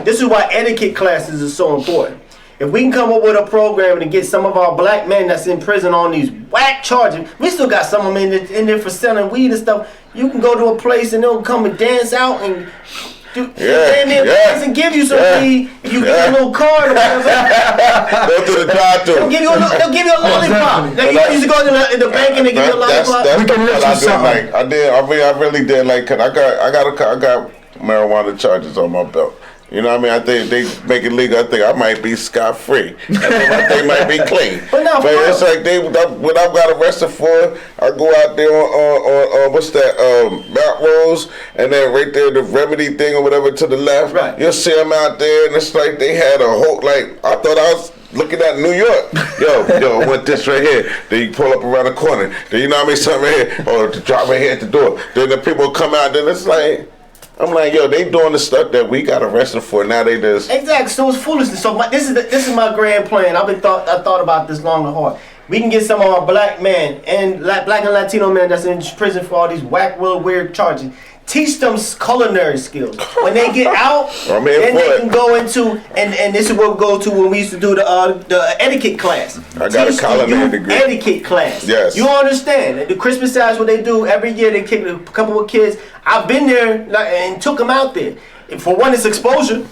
this is why etiquette classes is so important. If we can come up with a program to get some of our black men that's in prison on these whack charges, we still got some of them in there for selling weed and stuff. You can go to a place and they'll come and dance out and and give you some weed. If you get a little card or whatever, go to the drive-thru. They'll give you a lollipop. You used to go to the bank and they give you a lollipop. That's I really did like. Cause I got marijuana charges on my belt. You know what I mean? I think they make it legal. I think I might be scot-free. I think they might be clean. But it's like what I got arrested for, I go out there on what's that, Mount Rose, and then right there, the remedy thing or whatever to the left, you'll see them out there, and it's like they had a whole, like, I thought I was looking at New York. Yo, I want this right here. Then you pull up around the corner. Then you know what I mean? Something right here. Or the drop right here at the door. Then the people come out, then it's like, I'm like, yo, they doing the stuff that we got arrested for. Now they just exactly. So it's foolishness. So this is my grand plan. I thought about this long and hard. We can get some of our black men and black and Latino men that's in prison for all these whack, weird charges. Teach them culinary skills. When they get out, then they can go into and this is what we go to when we used to do the etiquette class. I got a culinary degree. Etiquette class. Yes. You understand? The Christmas size, what they do every year, they kick a couple of kids. I've been there and took them out there. And for one, it's exposure.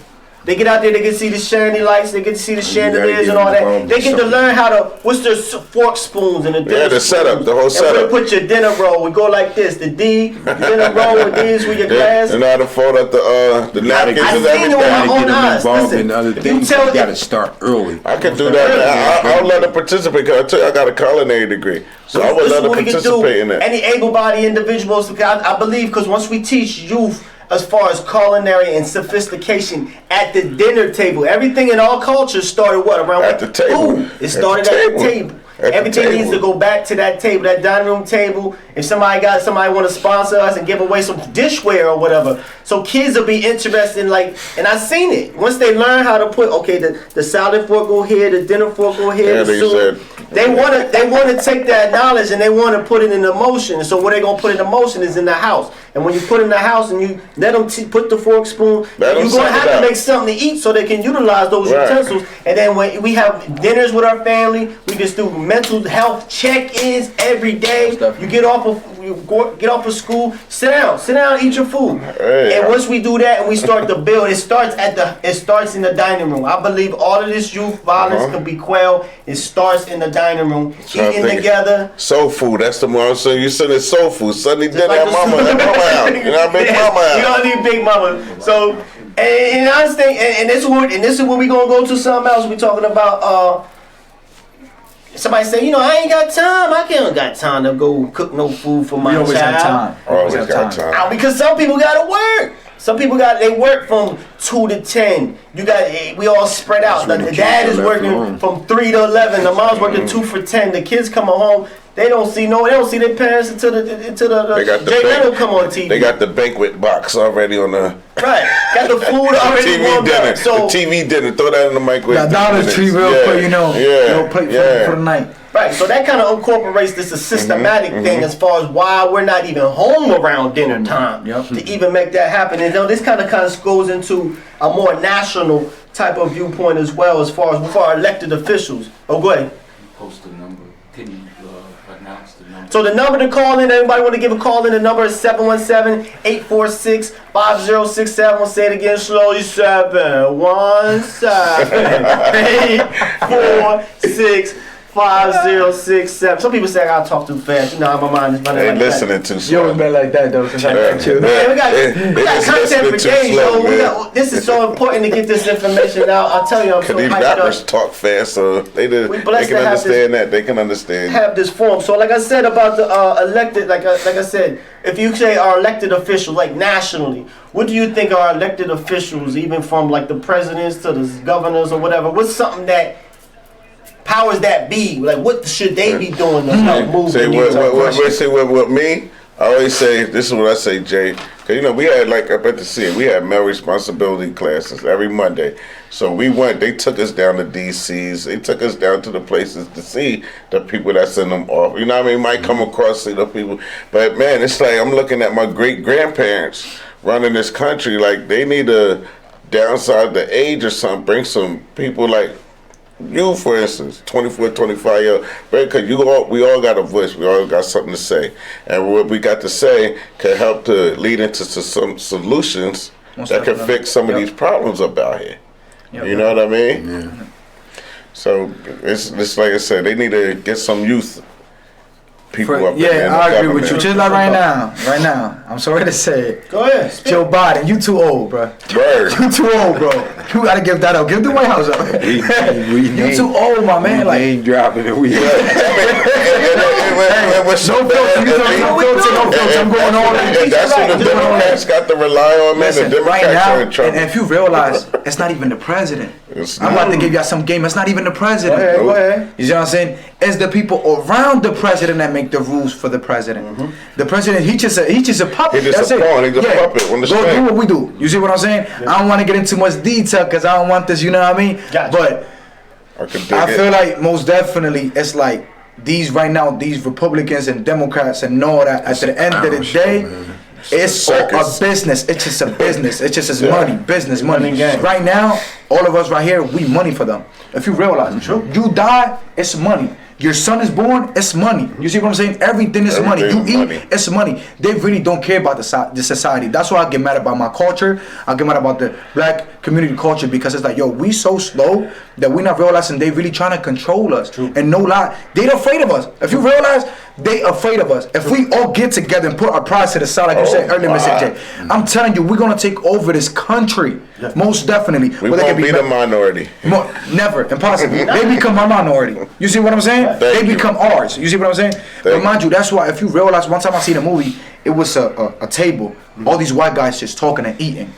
They get out there, they get to see the shiny lights, they get to see the chandeliers and all that. They get to learn how to, what's their fork spoons and the dinner the setup, the whole setup. And we put your dinner roll, we go like this, the dinner roll with these with your glass. And how to fold up the napkins and everything. I seen it with my own eyes. Involved in other things, you got to start early. I can do that. I would love to participate, because I tell you, I got a culinary degree. So I would love to participate in that. Any able-bodied individuals, I believe, because once we teach youth as far as culinary and sophistication at the dinner table, everything in our culture started around at the table. Food. It started at the table. Everything needs to go back to that table, that dining room table. If somebody want to sponsor us and give away some dishware or whatever, so kids will be interested in, like, and I've seen it. Once they learn how to put, the salad fork go here, the dinner fork go here, they want to take that knowledge and they want to put it in motion. So what they gonna put in motion is in the house. And when you put in the house and you let them put the fork, spoon, you're gonna have to make something to eat so they can utilize those utensils. And then when we have dinners with our family, we just do mental health check-ins every day. You get off of school, sit down, eat your food. And once we do that and we start to build, it starts in the dining room. I believe all of this youth violence can be quelled. It starts in the dining room, eating together. Soul food, that's the one. So you said it's soul food. Sunday dinner at mama house. You know, big mama house. You don't need big mama. So and I understand, and this is when we gonna go to something else. We talking about somebody say, I ain't got time. I can't got time to go cook no food for my child. Always have time. Always got time. Because some people gotta work. Some people they work from 2 to 10. We all spread out. The dad is working from 3 to 11. The mom's working 2 for 10. The kids coming home. They don't see their parents until the Jay Leno come on TV. They got the banquet box already on the got the food already warmed up. So the TV dinner, throw that in the microwave. The Dollar Tree real quick, plate for the night. Right, so that kind of incorporates this systematic thing as far as why we're not even home around dinner time to even make that happen. And this kind of goes into a more national type of viewpoint as well, as far as with our elected officials. Oh, go ahead. Post the number. Can you announce the number? So the number to call in, everybody want to give a call in, the number is 717-846-5067. We'll say it again slowly, 717-846-5067. Some people say I gotta talk too fast. You know, my mind is running They like listening too You slow. always been like that though since I met you. Man, we got just content for listening too days, slow, yo. This is so important to get this information out. I'll tell you, I'm so These hyped rappers up. talk fast, so they We blessed can to have understand that. They can understand. Have this forum. So, like I said about the elected, like I said, if you say our elected officials, like nationally, what do you think our elected officials, even from like the presidents to the governors or whatever, what's something that powers that be? Like, what should they be doing to help move Say the what needle? with me. I always say this is what I say, Jay. Cause you know we had like up at the city, we had male responsibility classes every Monday. So we went. They took us down to DCs. They took us down to the places to see the people that send them off. You know what I mean? Might come across see the people, but man, it's like I'm looking at my great grandparents running this country. Like they need to downsize the age or something. Bring some people like you, for instance, 24, 25 years, because we all got a voice, we all got something to say, and what we got to say can help to lead into some solutions that can fix some of these problems up out here. You know what I mean? Yeah. So it's like I said, they need to get some youth people up in there. I agree with you. Just like right now, I'm sorry to say it. Go ahead. Speak. Joe Biden, you too old, bro. Word. You too old, bro. You gotta give that up. Give the White House up. We You too old, my man. Like, ain't dropping it. We no filter. No filter. I'm going on. That's what the Democrats got to rely on, man. The Listen, right Democrats now, are in trouble. and if you realize, it's not even the president. It's I'm about to give y'all some game. It's not even the president. Go ahead. You see what I'm saying? It's the people around the president that make the rules for the president. The president, he just a puppet. He just That's a it. pawn. He's a puppet on the Go string. do what we do. You see what I'm saying? I don't want to get into much detail because I don't want this. You know what I mean? Gotcha. But I feel like most definitely it's like these right now, these Republicans and Democrats and all that. At the end of the day, it's all a business. It's just a business. It's just money, business, money. Right now, all of us right here, we money for them. If you realize, you die, it's money. Your son is born, it's money. You see what I'm saying? Everything is money. You eat, money. it's money. They really don't care about the society. That's why I get mad about my culture. I get mad about the black community culture because it's like, yo, we so slow that we not realizing they really trying to control us. And no lie, they afraid of us. If you realize, they afraid of us. If we all get together and put our pride to the side, like you said earlier, Mr. J, I'm telling you, we're gonna take over this country. Most definitely. We won't be the minority. Never, impossible. They become our minority. You see what I'm saying? They become ours. You see what I'm saying? But mind you, that's why if you realize, one time I seen a movie, it was a table, all these white guys just talking and eating,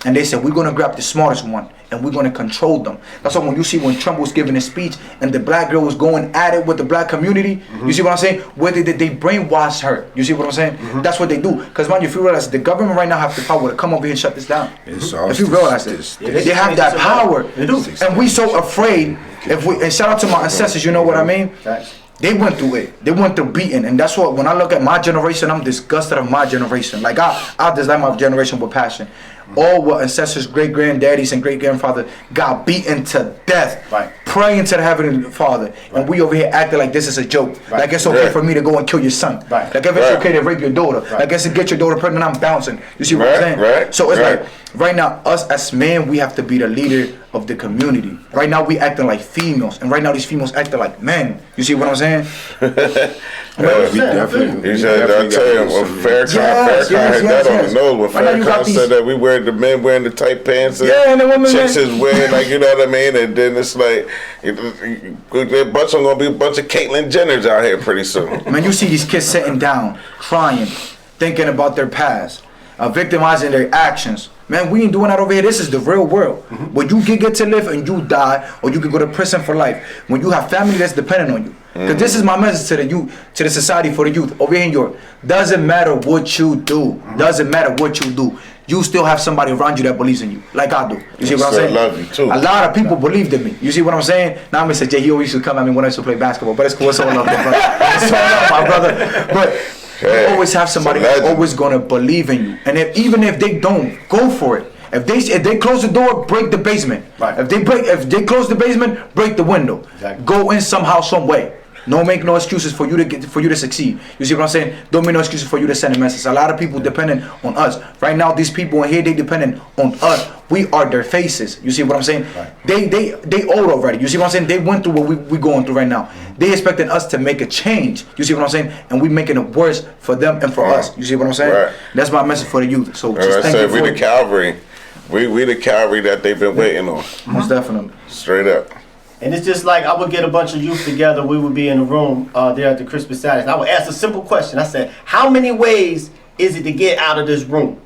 and they said, we're gonna grab the smartest one and we're gonna control them. That's why when you see when Trump was giving his speech and the black girl was going at it with the black community, you see what I'm saying? Where they brainwash her. You see what I'm saying? That's what they do. Because mind you, if you realize the government right now have the power to come over here and shut this down. If you realize it, they have that power. They do. And we so afraid. And shout out to my ancestors. You know what I mean? They went through it. They went through beating, and that's what. When I look at my generation, I'm disgusted of my generation. Like I dislike my generation with passion. All what ancestors, great granddaddies, and great grandfather got beaten to death, praying to the Heavenly Father, and we over here acting like this is a joke. Like it's okay for me to go and kill your son. Like if it's okay to rape your daughter. Like it's to get your daughter pregnant, I'm bouncing. You see what I'm saying? So it's like right now, us as men, we have to be the leader of the community. Right now, we acting like females, and right now these females acting like men. You see what I'm saying? We definitely. I tell you, when Farrakhan hit that on the nose. When Farrakhan said that the men wearing the tight pants, and the women chicks is wearing, like, you know what I mean? And then it's like, there's gonna be a bunch of Caitlyn Jenners out here pretty soon. Man, you see these kids sitting down, crying, thinking about their past, victimizing their actions. Man, we ain't doing that over here. This is the real world. When you get to live and you die, or you can go to prison for life. When you have family that's dependent on you. Because this is my message to the youth, to the society, for the youth over here in Europe. Doesn't matter what you do. Doesn't matter what you do. You still have somebody around you that believes in you, like I do. You see what I'm saying? Love you too. A lot of people believed in me. You see what I'm saying? Now Mr. J, he always used to come at me when I used to play basketball, but it's cool. It's all love, my brother. It's all love, my brother. But you always have somebody that's always gonna believe in you, and even if they don't, go for it. If they close the door, break the basement. If they close the basement, break the window. Go in somehow, some way. Don't make no excuses for you to succeed. You see what I'm saying? Don't make no excuses for you to send a message. A lot of people dependent on us. Right now, these people in here, they dependent on us. We are their faces. You see what I'm saying? Right. They old already. You see what I'm saying? They went through what we going through right now. They expecting us to make a change. You see what I'm saying? And we making it worse for them and for us. You see what I'm saying? Right. That's my message for the youth. So just I said, we the Calvary. We the Calvary that they've been waiting on. Most definitely. Straight up. And it's just like I would get a bunch of youth together. We would be in a room there at the Christmas Saturday. And I would ask a simple question. I said, how many ways is it to get out of this room?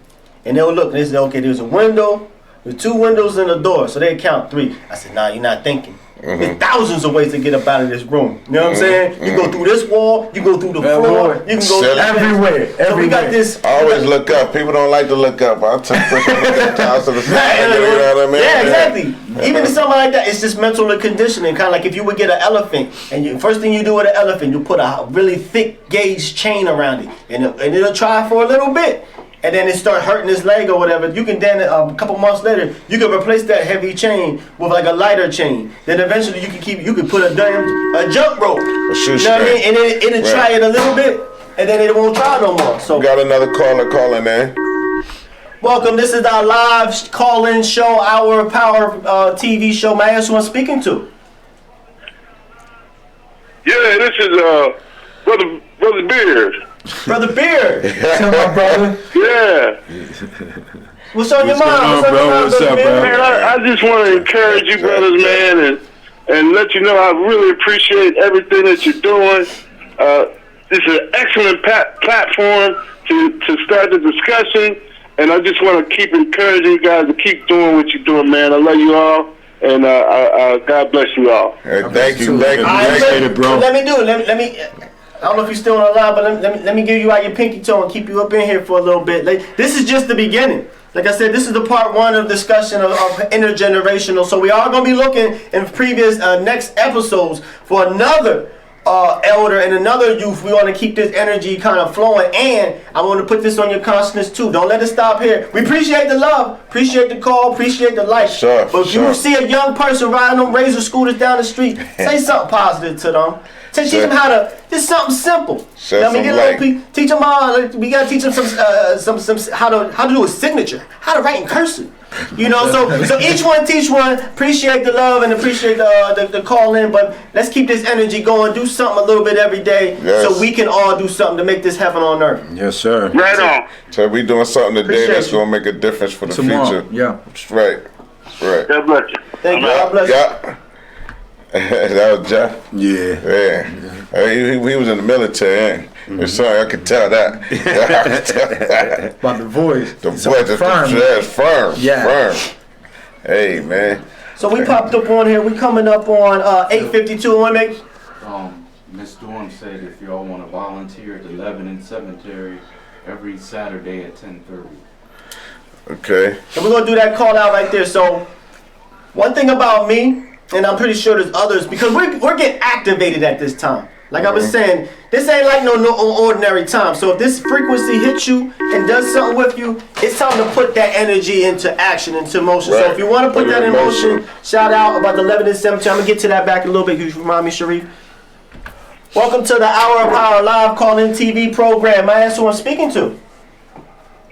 And they would look and they said, okay, there's a window, there's 2 windows and a door. So they count 3. I said, nah, you're not thinking. There's thousands of ways to get up out of this room. You know what I'm saying? You go through this wall, you go through the floor, you can go everywhere. So we got this. Always look up. People don't like to look up. I'll tell you to look up to the side. You know what I mean? Yeah, exactly. Even to something like that, it's just mental conditioning. Kind of like if you would get an elephant, and first thing you do with an elephant, you put a really thick gauge chain around it, and it'll try for a little bit. And then it start hurting his leg or whatever. You can then a couple months later, you can replace that heavy chain with like a lighter chain. Then eventually you can put a jump rope. A shoe you know what I mean? And it'll try it a little bit, and then it won't try no more. So we got another caller calling in. Welcome. This is our live call-in show, our Power TV show. May I ask who I'm speaking to? Yeah, this is Brother Beard. Brother Beard. What's up, my brother? Yeah. What's on your mind? What's up, bro? Man, I just want to encourage you brothers, man, and let you know I really appreciate everything that you're doing. This is an excellent platform to start the discussion, and I just want to keep encouraging you guys to keep doing what you're doing, man. I love you all, and God bless you all. Hey, thank you, bro. Let me do it. Let me. I don't know if you're still on the line, but let me give you out your pinky toe and keep you up in here for a little bit. This is just the beginning. Like I said, this is the part 1 of discussion of intergenerational. So we are going to be looking in previous next episodes for another elder and another youth. We want to keep this energy kind of flowing, and I want to put this on your consciousness too. Don't let it stop here. We appreciate the love, appreciate the call, appreciate the like. Sure, but if you see a young person riding them razor scooters down the street, say something positive to them. Teach them how to. Just something simple. Teach them we gotta teach them some how to do a signature, how to write in cursive. You know, so each one teach one. Appreciate the love and appreciate the call in, but let's keep this energy going. Do something a little bit every day, so we can all do something to make this heaven on earth. Yes, sir. Right on. So we doing something today that's gonna make a difference for the future. Yeah. Right. God bless you. Thank you. God bless you. Yeah. That was Jeff. Yeah. He was in the military. Sorry, I could tell that. About the voice. The voice is firm. Yeah. Firm. Hey, man. So we popped up on here. We coming up on 8:52. Want to make? Miss Dorn said if y'all want to volunteer at the Lebanon Cemetery every Saturday at 10:30. Okay. And we're gonna do that call out right there. So one thing about me, and I'm pretty sure there's others, because we're getting activated at this time. Like I was saying, this ain't like no ordinary time. So if this frequency hits you and does something with you, it's time to put that energy into action, into motion. Right. So if you want to put that in motion, shout out about the Lebanon Cemetery. I'm going to get to that back a little bit. Could you remind me, Sharif? Welcome to the Hour of Power live call-in TV program. May I ask who I'm speaking to?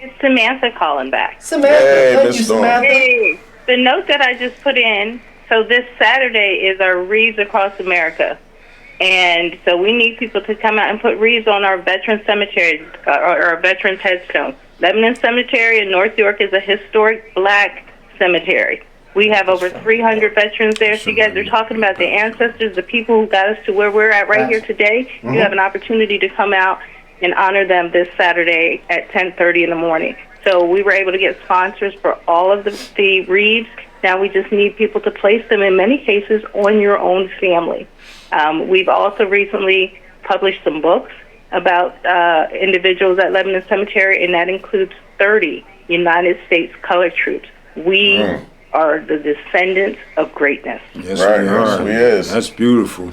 It's Samantha calling back. Samantha, thank you, Samantha. Hey, the note that I just put in, so this Saturday is our Wreaths Across America. And so we need people to come out and put wreaths on our veteran cemeteries, or our veterans headstone. Lebanon Cemetery in North York is a historic black cemetery. We have over 300 veterans there. So you guys are talking about the ancestors, the people who got us to where we're at right here today. Mm-hmm. You have an opportunity to come out and honor them this Saturday at 10:30 in the morning. So we were able to get sponsors for all of the wreaths. Now we just need people to place them, in many cases, on your own family. We've also recently published some books about individuals at Lebanon Cemetery, and that includes 30 United States colored troops. We are the descendants of greatness. Yes, we are. Yes. That's beautiful.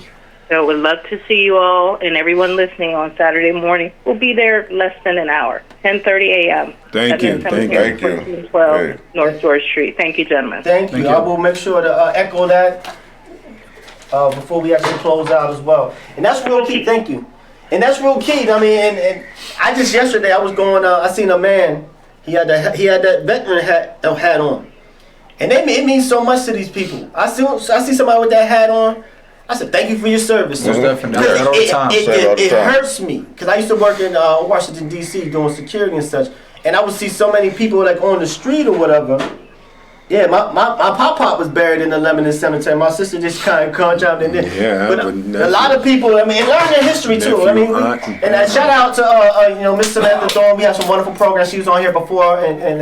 So we'd love to see you all and everyone listening on Saturday morning. We'll be there less than an hour, 10:30 a.m. Thank you. Thank you. 1412 North George Street. Thank you, gentlemen. Thank you. I will make sure to echo that. before we actually close out as well. And that's real key. Thank you. And that's real key. I mean, and I just yesterday I was going. I seen a man. He had that veteran hat on, and it means so much to these people. I see somebody with that hat on. I said, thank you for your service. It hurts me because I used to work in Washington D.C. doing security and such, and I would see so many people like on the street or whatever. Yeah, my pop was buried in the Lebanon cemetery. My sister just kind of jumped in there. Yeah, but a lot of people, I mean, and learn their history too. I mean, and shout out to Miss Samantha Thorne. We have some wonderful programs. She was on here before, and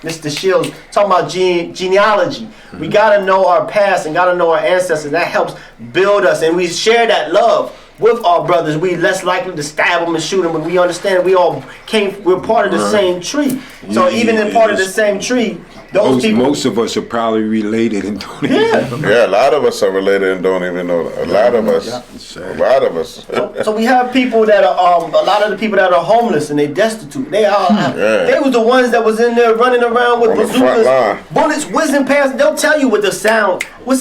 Mr. Shields talking about genealogy. We gotta know our past and gotta know our ancestors. That helps build us, and we share that love with our brothers. We less likely to stab them and shoot them, but we understand we're part of the same tree. So even in part of the same tree. Most of us are probably related and don't even know. Yeah, a lot of us are related and don't even know that. A lot of us. So we have people that are a lot of the people that are homeless and they destitute. They was the ones that was in there running around with bazookas, bullets whizzing past. They'll tell you what's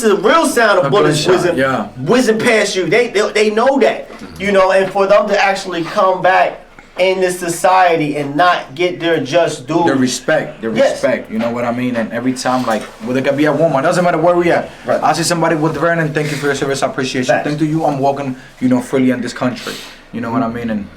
the real sound of bullets whizzing past you. They know that, and for them to actually come back in this society and not get their just due. Their respect, you know what I mean? And every time, like, whether it could be at Walmart, doesn't matter where we at. Right. I see somebody with the Vernon, thank you for your service, I appreciate you. Thank you, I'm walking, freely in this country. You know what I mean? And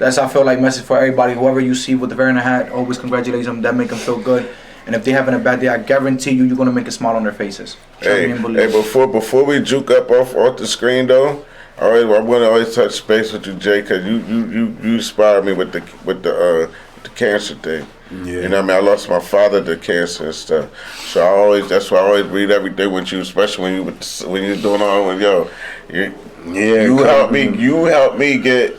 that's, I feel like, message for everybody. Whoever you see with the Vernon hat, always congratulate them. That make them feel good. And if they're having a bad day, I guarantee you're going to make a smile on their faces. Hey, before we juke up off the screen, though, I want to always touch base with you, Jay, because you inspired me with the cancer thing. Yeah. You know what I mean? I lost my father to cancer and stuff. So that's why I always read everything with you, especially when you're doing all with you helped me get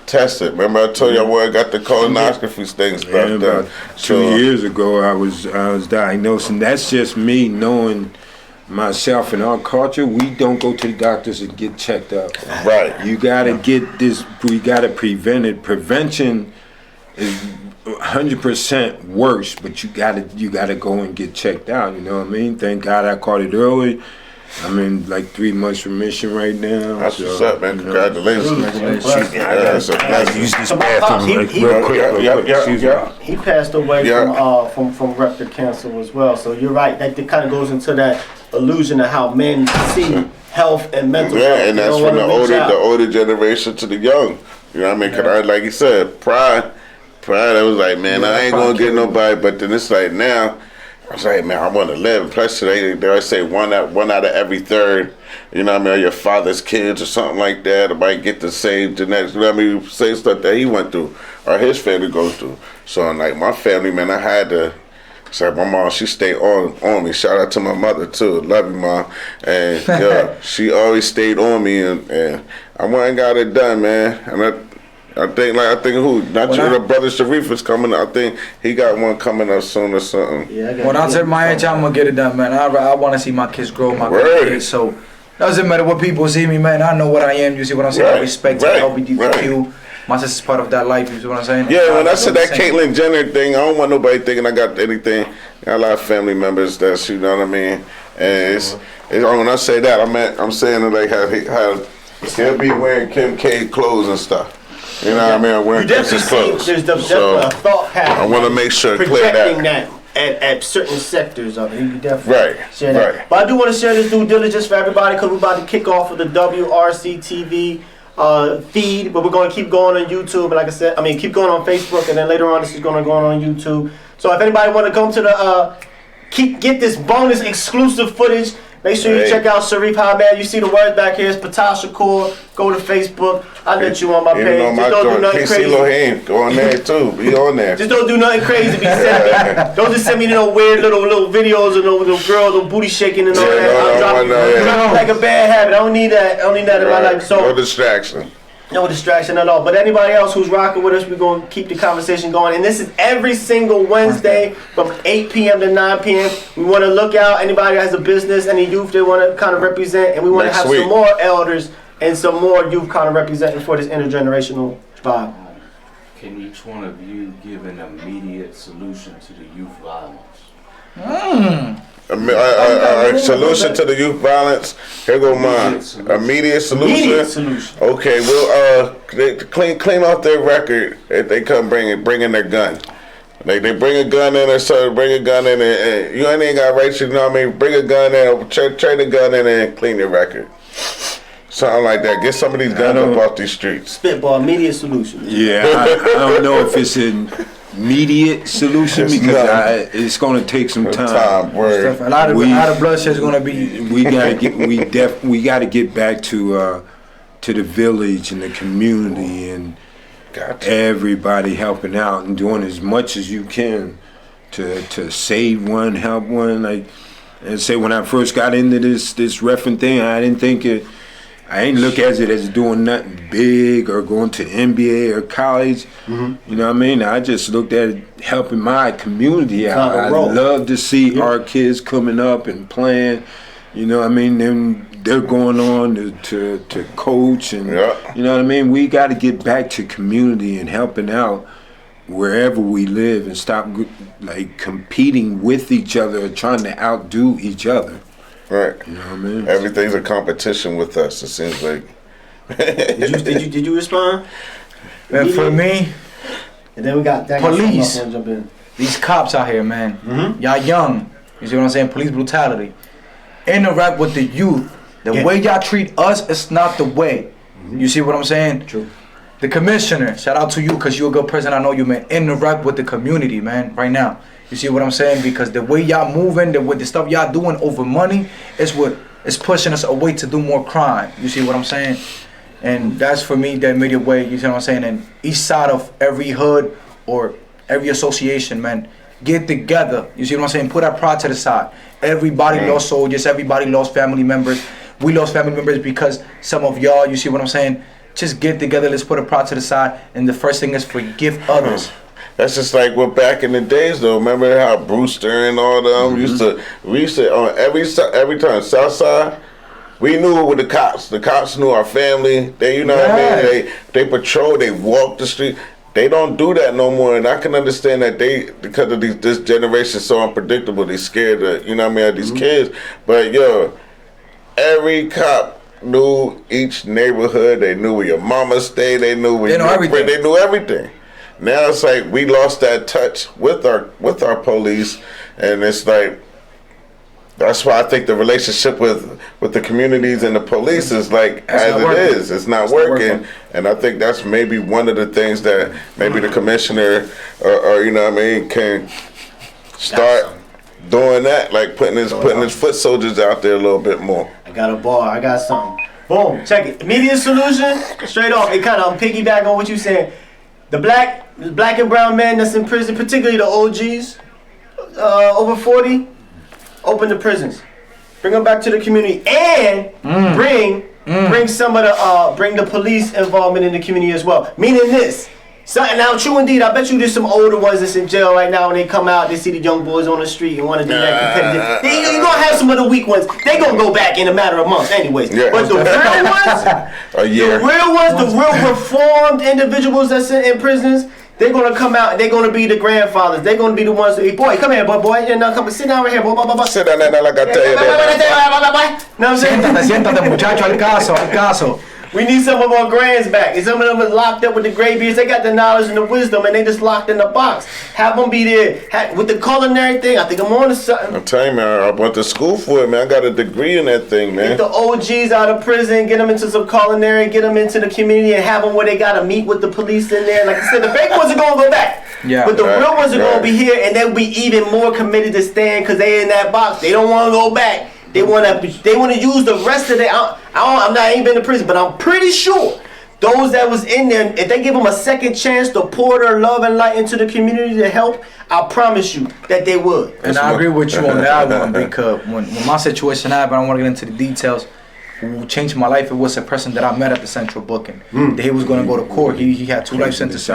tested. Remember I told you I got the colonoscopy things stuff done. 2 years ago I was diagnosed, and that's just me knowing myself and our culture. We don't go to the doctors and get checked up. Right. You gotta get this. We gotta prevent it. Prevention is 100% worse, but you gotta go and get checked out. You know what I mean? Thank God I caught it early. I'm in like 3 months remission right now. That's what's up, man. Congratulations. Use this bathroom real quick. He passed away from rectal cancer as well. So you're right. That kind of goes into that illusion of how men see health and mental health. And that's from the older generation to the young. You know what I mean? Because like you said, pride, it was like, man, I ain't going to get nobody. But then it's like now, I was like, man, I want to live. Plus, they always say one out of every third, you know what I mean, or your father's kids or something like that, or might get the same genetics, you know what I mean, same stuff that he went through, or his family goes through. So, like, my family, man, I had to, so my mom, she stayed on me. Shout out to my mother, too. Love you, Mom. And, she always stayed on me, and I went and got it done, man. And I think the brother Sharif is coming. I think he got one coming up soon or something. Yeah, when I turn my age, I'm gonna get it done, man. I want to see my kids grow, my kids. So doesn't matter what people see me, man. I know what I am. You see what I'm saying? I respect LGBTQ. My sister's part of that life. You see what I'm saying? Yeah, when I said that Caitlyn Jenner thing, I don't want nobody thinking I got anything. I got a lot of family members that's, you know what I mean. And it's when I say that, I'm saying that like how he'll be wearing Kim K clothes and stuff. You know what I mean? I'm wearing Chris's clothes. There's definitely a thought pattern. I want to make sure clear that. At certain sectors of it. You can definitely share that. Right. But I do want to share this due diligence for everybody because we're about to kick off with the WRC TV feed, but we're going to keep going on YouTube. And like I said, keep going on Facebook, and then later on this is going to go on YouTube. So if anybody want to come to the get this bonus exclusive footage, make sure you check out Sharif Ahmed. You see the words back here. It's Ptah Shakur. Go to Facebook. I'll let you on my page. Just don't do nothing crazy. Eloheem, go on there too. Be on there. Just don't do nothing crazy. Don't just send me no weird little videos of no girls, no booty shaking and all that. I'm like a bad habit. I don't need that. In my life. So no distraction. No distraction at all. But anybody else who's rocking with us, we're going to keep the conversation going. And this is every single Wednesday from 8 p.m. to 9 p.m. We want to look out. Anybody that has a business, any youth they want to kind of represent. And we want to have some more elders and some more youth kind of representing for this intergenerational vibe. Can each one of you give an immediate solution to the youth violence? Solution to the youth violence. Here go mine. Immediate solution. Immediate solution. Okay, well, they clean off their record if they come bring in their gun. Like they bring a gun in or so, bring a gun in and you ain't got rights, you know what I mean? Bring a gun in, trade a gun in and clean your record. Something like that. Get some of these guns up off these streets. Spitball, immediate solution. Yeah, I don't know if it's an immediate solution because it's going to take some time. A lot of bloodshed is going to be. We got to get back to the village and the community and everybody helping out and doing as much as you can to save one, help one. Like and say when I first got into this reffing thing, I didn't think it. I ain't look at it as doing nothing big or going to MBA or college. You know what I mean? I just looked at it helping my community out. I love to see our kids coming up and playing. You know what I mean? Then they're going on to coach and you know what I mean? We got to get back to community and helping out wherever we live and stop like competing with each other or trying to outdo each other. Right. You know what I mean? Everything's a competition with us, it seems like. Did you respond? Man, for me, and then we got police. Jump in. These cops out here, man. Y'all young. You see what I'm saying? Police brutality. Interact with the youth. The way y'all treat us is not the way. You see what I'm saying? True. The commissioner, shout out to you because you're a good person. I know you, man. Interact with the community, man, right now. You see what I'm saying? Because the way y'all moving, the stuff y'all doing over money is what is pushing us away to do more crime. You see what I'm saying? And that's for me the immediate way, you see what I'm saying? And each side of every hood or every association, man, get together. You see what I'm saying? Put our pride to the side. Everybody lost soldiers, everybody lost family members. We lost family members because some of y'all, you see what I'm saying? Just get together, let's put a pride to the side. And the first thing is forgive others. That's just like what back in the days though. Remember how Brewster and all them we used to on every time Southside, we knew with the cops. The cops knew our family. They, you know what I mean? They patrol. They walk the street. They don't do that no more, and I can understand that because of this generation so unpredictable. They scared of, you know what I mean, of these kids. But yo, every cop knew each neighborhood. They knew where your mama stayed. They knew where everything. They knew everything. Now it's like we lost that touch with our police, and it's like that's why I think the relationship with the communities and the police is like as it is. It's not working, and I think that's maybe one of the things that maybe the commissioner or you know what I mean can start doing that, like putting his foot soldiers out there a little bit more. I got a bar. I got something. Boom. Check it. Immediate solution. Straight off. It kind of piggyback on what you said. The black and brown men that's in prison, particularly the OGs, over 40, open the prisons, bring them back to the community, and bring some of the bring the police involvement in the community as well. Meaning this. So, now, true indeed, I bet you there's some older ones that's in jail right now. When they come out, they see the young boys on the street and want to do that competitive. You're going to have some of the weak ones. They're going to go back in a matter of months anyways. Yeah. But the real ones, the real reformed individuals that's in prisons, they're going to come out and they're going to be the grandfathers. They're going to be the ones that, boy, come here, boy. Come sit down right here, boy. Sit down there like I tell you that. Know what I'm saying? Siéntate, muchacho, al caso. We need some of our grands back. And some of them are locked up with the gray beards. They got the knowledge and the wisdom, and they just locked in the box. Have them be there. With the culinary thing, I think I'm on to something. I'm telling you, man, I went to school for it, man. I got a degree in that thing, man. Get the OGs out of prison, get them into some culinary, get them into the community, and have them where they got to meet with the police in there. Like I said, the fake ones are going to go back. Yeah, but the real ones are going to be here, and they'll be even more committed to staying because they're in that box. They don't want to go back. They want to use the rest of their. I ain't been to prison, but I'm pretty sure those that was in there, if they give them a second chance to pour their love and light into the community to help, I promise you that they would. And I agree with you on that one because when my situation happened, I don't want to get into the details. Who changed my life? It was a person that I met at the central booking. That he was going to go to court. He had 2 life sentences.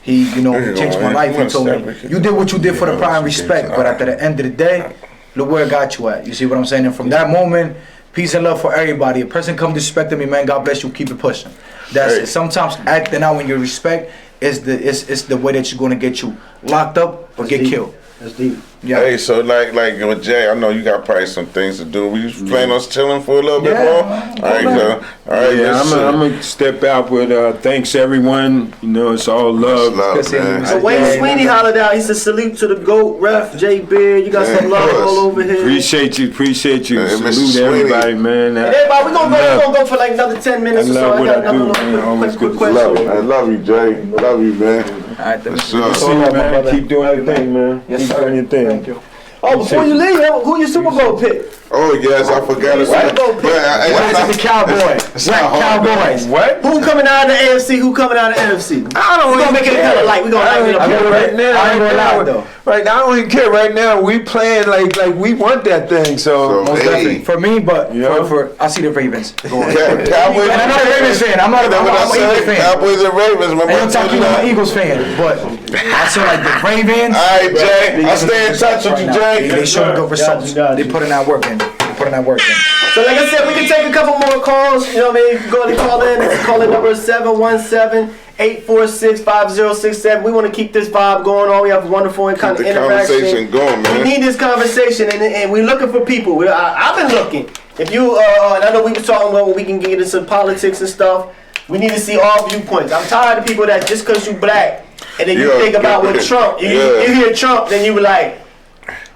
He changed my life. He told me, you did what you did for the pride and respect, but at the end of the day, look where it got you at. You see what I'm saying? And from that moment, peace and love for everybody. A person come disrespecting me, man, God bless you, keep it pushing. That's it. Sometimes acting out when you respect is the way that you're going to get you locked up or get killed. That's deep. Yeah. Hey, so like with Jay, I know you got probably some things to do. We plan on chilling for a little bit more. All right, so Yeah, I'm gonna step out with thanks everyone. You know, it's all love. man. So Wayne Sweeney hollered out. He said, "Salute to the GOAT, Ref J Beard. You got some love all over here." Appreciate you. Mr. Salute everybody, man. And everybody, we're gonna go for like another 10 minutes or so. I got another little quick question. I love you, Jay. Love you, man. All right, then. See you, man. Keep doing your thing, man. Keep doing your thing. Thank you. Oh, before you leave, who your Super Bowl pick? Oh yes, I forgot to say. The Cowboys. Cowboys. What? Who coming out of the AFC? Who coming out of the NFC? I don't We're gonna make it kind of light. We're gonna lighten it up. right now. I ain't gonna lie, though. Right now, I don't even care. Right now, we playing like we want that thing. So Most definitely. For me, but Yeah. for I see the Ravens going. Cowboys. And I'm not a Ravens fan. I'm an Eagles fan. Cowboys and Ravens. And I'm talking about an Eagles fan, but I saw like the Ravens. All right, Jay. I'll stay in touch with you, Jay. They showed good results. Got you. They put in that work in. So like I said, we can take a couple more calls. You know what I mean? You can go ahead and call in. Call in number 717-846-5067. We want to keep this vibe going on. We have wonderful and kind of the interaction. conversation going, man. We need this conversation, and we're looking for people. I've been looking. If you, and I know we were talking about when we can get into some politics and stuff. We need to see all viewpoints. I'm tired of people that just because you black and then you think about what Trump. You hear Trump, then you were like.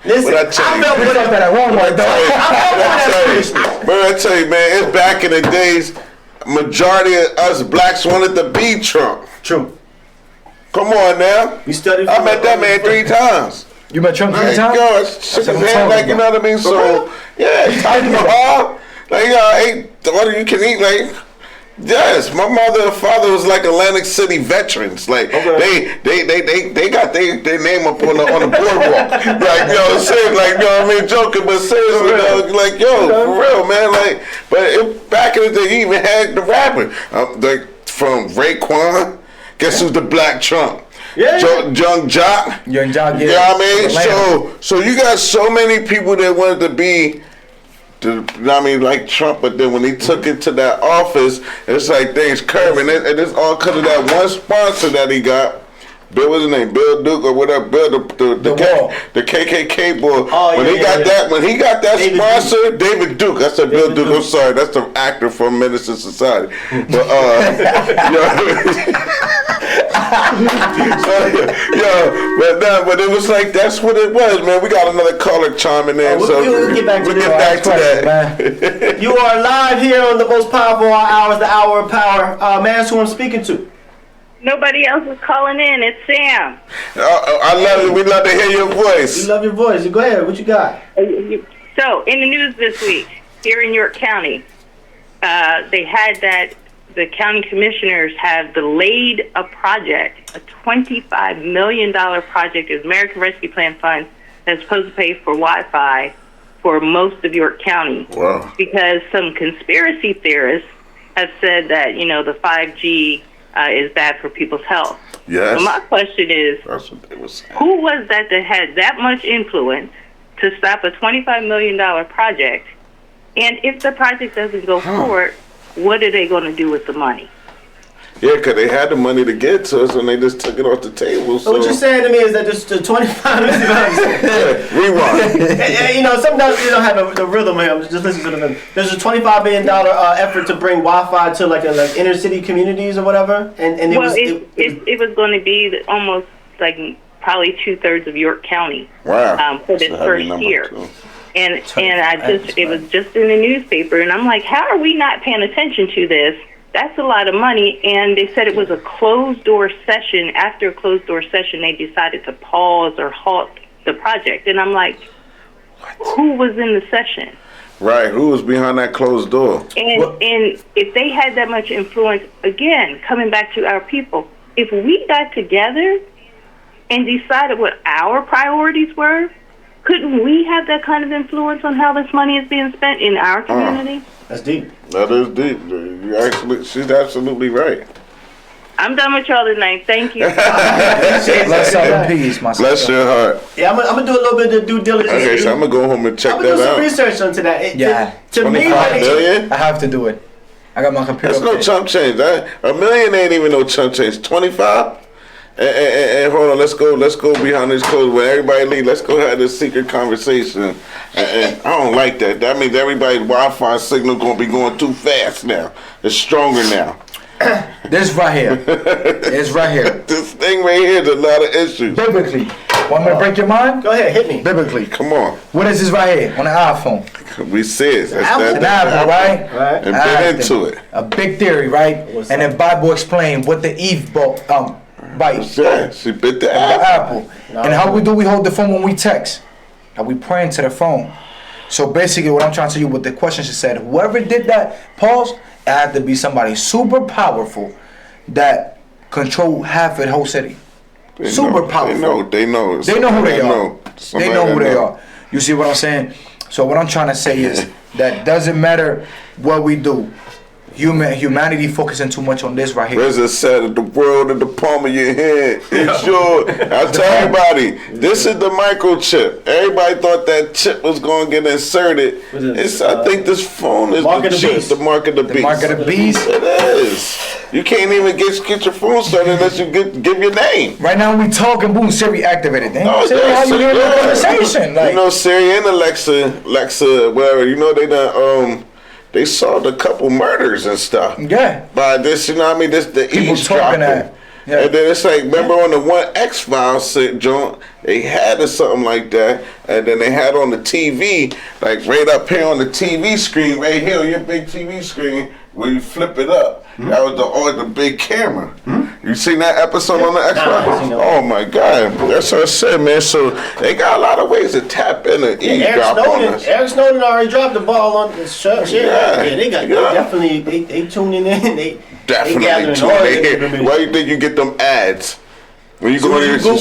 Listen, I felt with that at Walmart, though. I tell you, man, it's back in the days, majority of us blacks wanted to be Trump. True. Come on now. You studied. I met that man 3 times. You met Trump 3 times? Yo, shook his hand like, you know what I mean? So, yeah, Taj Mahal. Like, I ate all you can eat, like. Yes, my mother and father was like Atlantic City veterans. Like they got their name up on the boardwalk. Like, you know what I'm saying? Like, you know what I mean? Joking, but seriously, like, yo, for real, man. Like, but back in the day, you even had the rapper, like from Raekwon. Guess who's the Black Trump? Yeah. Young Jock. Young Jock, yeah. You know what I mean? So you got so many people that wanted to be. Like Trump, but then when he took it to that office, it's like things curving, and it's all because of that one sponsor that he got. Bill, what's his name? Bill Duke or whatever. Bill, the KKK boy. Oh, when he got that David sponsor, David Duke. I said Bill Duke. I'm sorry, that's the actor from Menace to Society. But but it was like that's what it was, man. We got another caller chiming in, so we'll get back to that. You are live here on the most powerful hours, the hour of power. Man, that's who I'm speaking to. Nobody else is calling in. It's Sam. I love it. We love to hear your voice. We love your voice. Go ahead. What you got? So, in the news this week, here in York County, they had that the county commissioners have delayed a project, a $25 million project of American Rescue Plan funds that's supposed to pay for Wi-Fi for most of York County. Wow. Because some conspiracy theorists have said that, the 5G is bad for people's health. Yes. So my question is, That's what they were saying. who was that had that much influence to stop a $25 million project? And if the project doesn't go forward, what are they going to do with the money? Yeah, because they had the money to get to us, and they just took it off the table. So what you're saying to me is that just the 25 million. Rewind. Sometimes you don't have the rhythm here. Just listen to the rhythm. There's a $25 million effort to bring Wi-Fi to like inner city communities or whatever, and it was going to be almost like probably 2/3 of York County. Wow. For this first year. Too. And it was just in the newspaper, and I'm like, how are we not paying attention to this? That's a lot of money, and they said it was a closed-door session. After a closed-door session, they decided to pause or halt the project. And I'm like, who was in the session? Right, who was behind that closed door? And if they had that much influence, again, coming back to our people, if we got together and decided what our priorities were, couldn't we have that kind of influence on how this money is being spent in our community? That's deep. That is deep. She's absolutely right. I'm done with y'all tonight. Thank you. Bless out in peace, my sister. Bless your heart. Yeah, I'm gonna do a little bit of due diligence. Okay, so I'm gonna go home and check I'm that gonna do out. some research onto that. To me, 25 million? I have to do it. I got my computer. That's no chump change. $1 million ain't even no chump change. 25? And hold on, let's go behind this clothes. When everybody leave, let's go have this secret conversation. And I don't like that. That means everybody's Wi-Fi signal gonna be going too fast now. It's stronger now. This right here. It's right here. This thing right here is a lot of issues. Biblically. Want me to break your mind? Go ahead, hit me. Biblically. Come on. What is this right here on the iPhone? We see it. That's Apple. that An apple, right? Right. And Apple. bit into it. A big theory, right? What's And up? the Bible explained what the Eve bite. Yeah, she bit the The apple. apple. And how we do, we hold the phone when we text. How we pray into the phone. So basically what I'm trying to tell you with the question she said, whoever did that, pause, it had to be somebody super powerful that control half of the whole city. Super powerful. They know. They know who they are. Somebody They know who that they are. You see what I'm saying? So what I'm trying to say is that doesn't matter what we do. Humanity focusing too much on this right here. There's a set of the world in the palm of your hand. It's your. I tell everybody, this is the microchip. Everybody thought that chip was going to get inserted. I think this phone is Mark the of the chip, beast. the mark of the beast. Mark of the beast. It is. You can't even get your phone started unless you give your name. Right now we talking, boom, Siri activated. Damn, Oh, Siri, yeah, how you Siri, hearing the yeah. conversation? Like, You know, Siri and Alexa, whatever. You know, they done they solved a couple murders and stuff. yeah. By this, you know what I mean? This the People eavesdropping. talking that. Yeah. And then it's like, remember on the one X-Files joint, they had something like that, and then they had on the TV, like right up here on the TV screen, right here on your big TV screen, where you flip it up. That was the big camera. You seen that episode on the X-Files? seen that. Oh my God, that's what I said, man. So they got a lot of ways to tap in and eavesdrop on us. Eric Snowden already dropped the ball on the show. Yeah. They definitely they tuning in. They Definitely gathering too. all They the hear- information. Why you think you get them ads? When you go Soon in as there,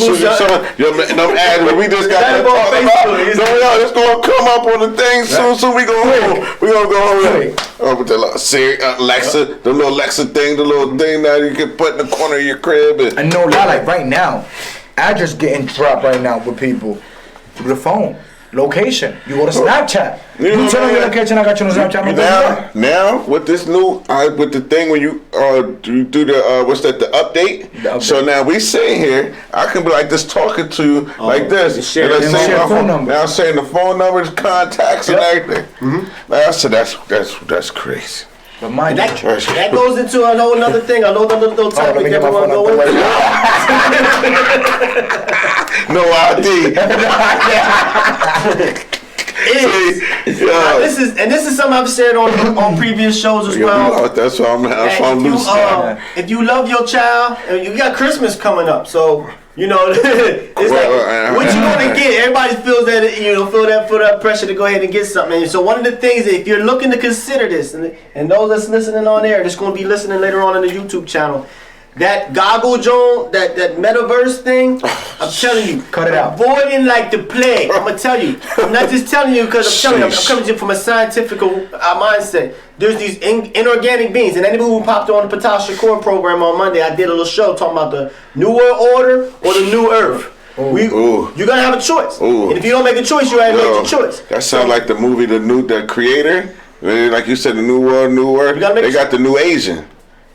you Google them ads when we just got That that on talking Facebook, about. isn't No, it's gonna come up on the thing soon. We gonna go home. Oh, with the little Siri, Alexa, the little Alexa thing, the little thing that you can put in the corner of your crib. I know, like right now, address getting dropped right now with people through the phone. Location. You go to Snapchat. You know You tell what them I your mean? location. I got you on Snapchat. Now with this new with the thing when you do the what's that, the update? The update. So now we sitting here, I can be like this talking to you like this. share- And I and say share my phone number. Now I'm saying the phone numbers, contacts, and everything. Like I said, that's crazy. But mind That, you, that goes into a whole other thing, a whole other little let me topic get that my we want to phone go number. into. No ID. Now, this is something I've said on previous shows as well. That's why I'm And loose. if you love your child, and you got Christmas coming up, so you know it's like what you gonna get. Everybody feels that feel that pressure to go ahead and get something. And so one of the things that if you're looking to consider this, and those that's listening on there, that's gonna be listening later on in the YouTube channel. That goggle Joan, that metaverse thing, I'm telling you, Cut it out. avoiding like the plague. I'm gonna tell you. I'm not just telling you because I'm telling you. I'm coming to you from a scientific mindset. There's these inorganic beings, and anybody who popped on the Ptah Shakur program on Monday, I did a little show talking about the New World Order or the New Earth. You're gonna have a choice, and if you don't make a choice, you ain't made your choice. That sounds like the movie, the Creator. Like you said, the New World, New Earth. You gotta make They got the New Asian.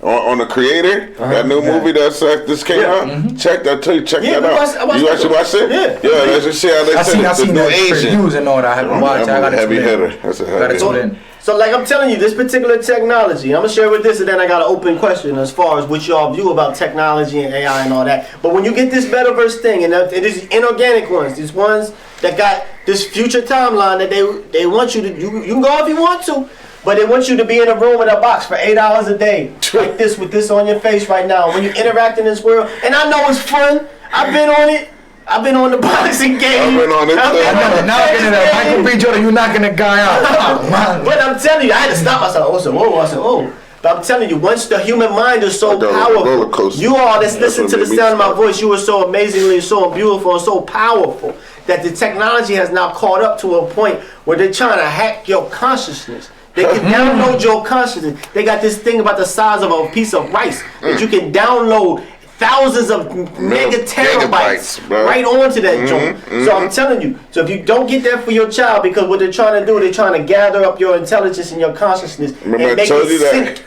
On the Creator, that new movie that's this came out. Check that too. Check that out. I watched You actually watched it? Yeah. Let's just see how they I said it. seen The New that Asian. reviews and all that. I haven't watched. I got Heavy to hitter. That's a heavy tune hitter. in. So like I'm telling you, this particular technology, I'm gonna share with this, and then I got an open question as far as what y'all view about technology and AI and all that. But when you get this metaverse thing, and it is inorganic ones, these ones that got this future timeline that they want you to, you can go if you want to, but they want you to be in a room in a box for 8 hours a day, like this, with this on your face right now. When you interact in this world, and I know it's fun. I've been on it. I've been on the boxing game. I've been on it, I've too. been on the Knocking it tennis out. game. Michael B. Jordan, you knocking the guy out. Oh, man. But I'm telling you, I had to stop myself. I said, whoa. I said, oh. But I'm telling you, once the human mind is so Like a roller powerful, coaster. you all that's That's listening what to the made me sound of my stop. voice, you are so amazingly, so beautiful, and so powerful that the technology has now caught up to a point where they're trying to hack your consciousness. They can download your consciousness. They got this thing about the size of a piece of rice that you can download thousands of mega terabytes gigabytes, bro. right onto that joint. So I'm telling you, so if you don't get that for your child, because what they're trying to do, they're trying to gather up your intelligence and your consciousness Remember and I make told you it that? sink.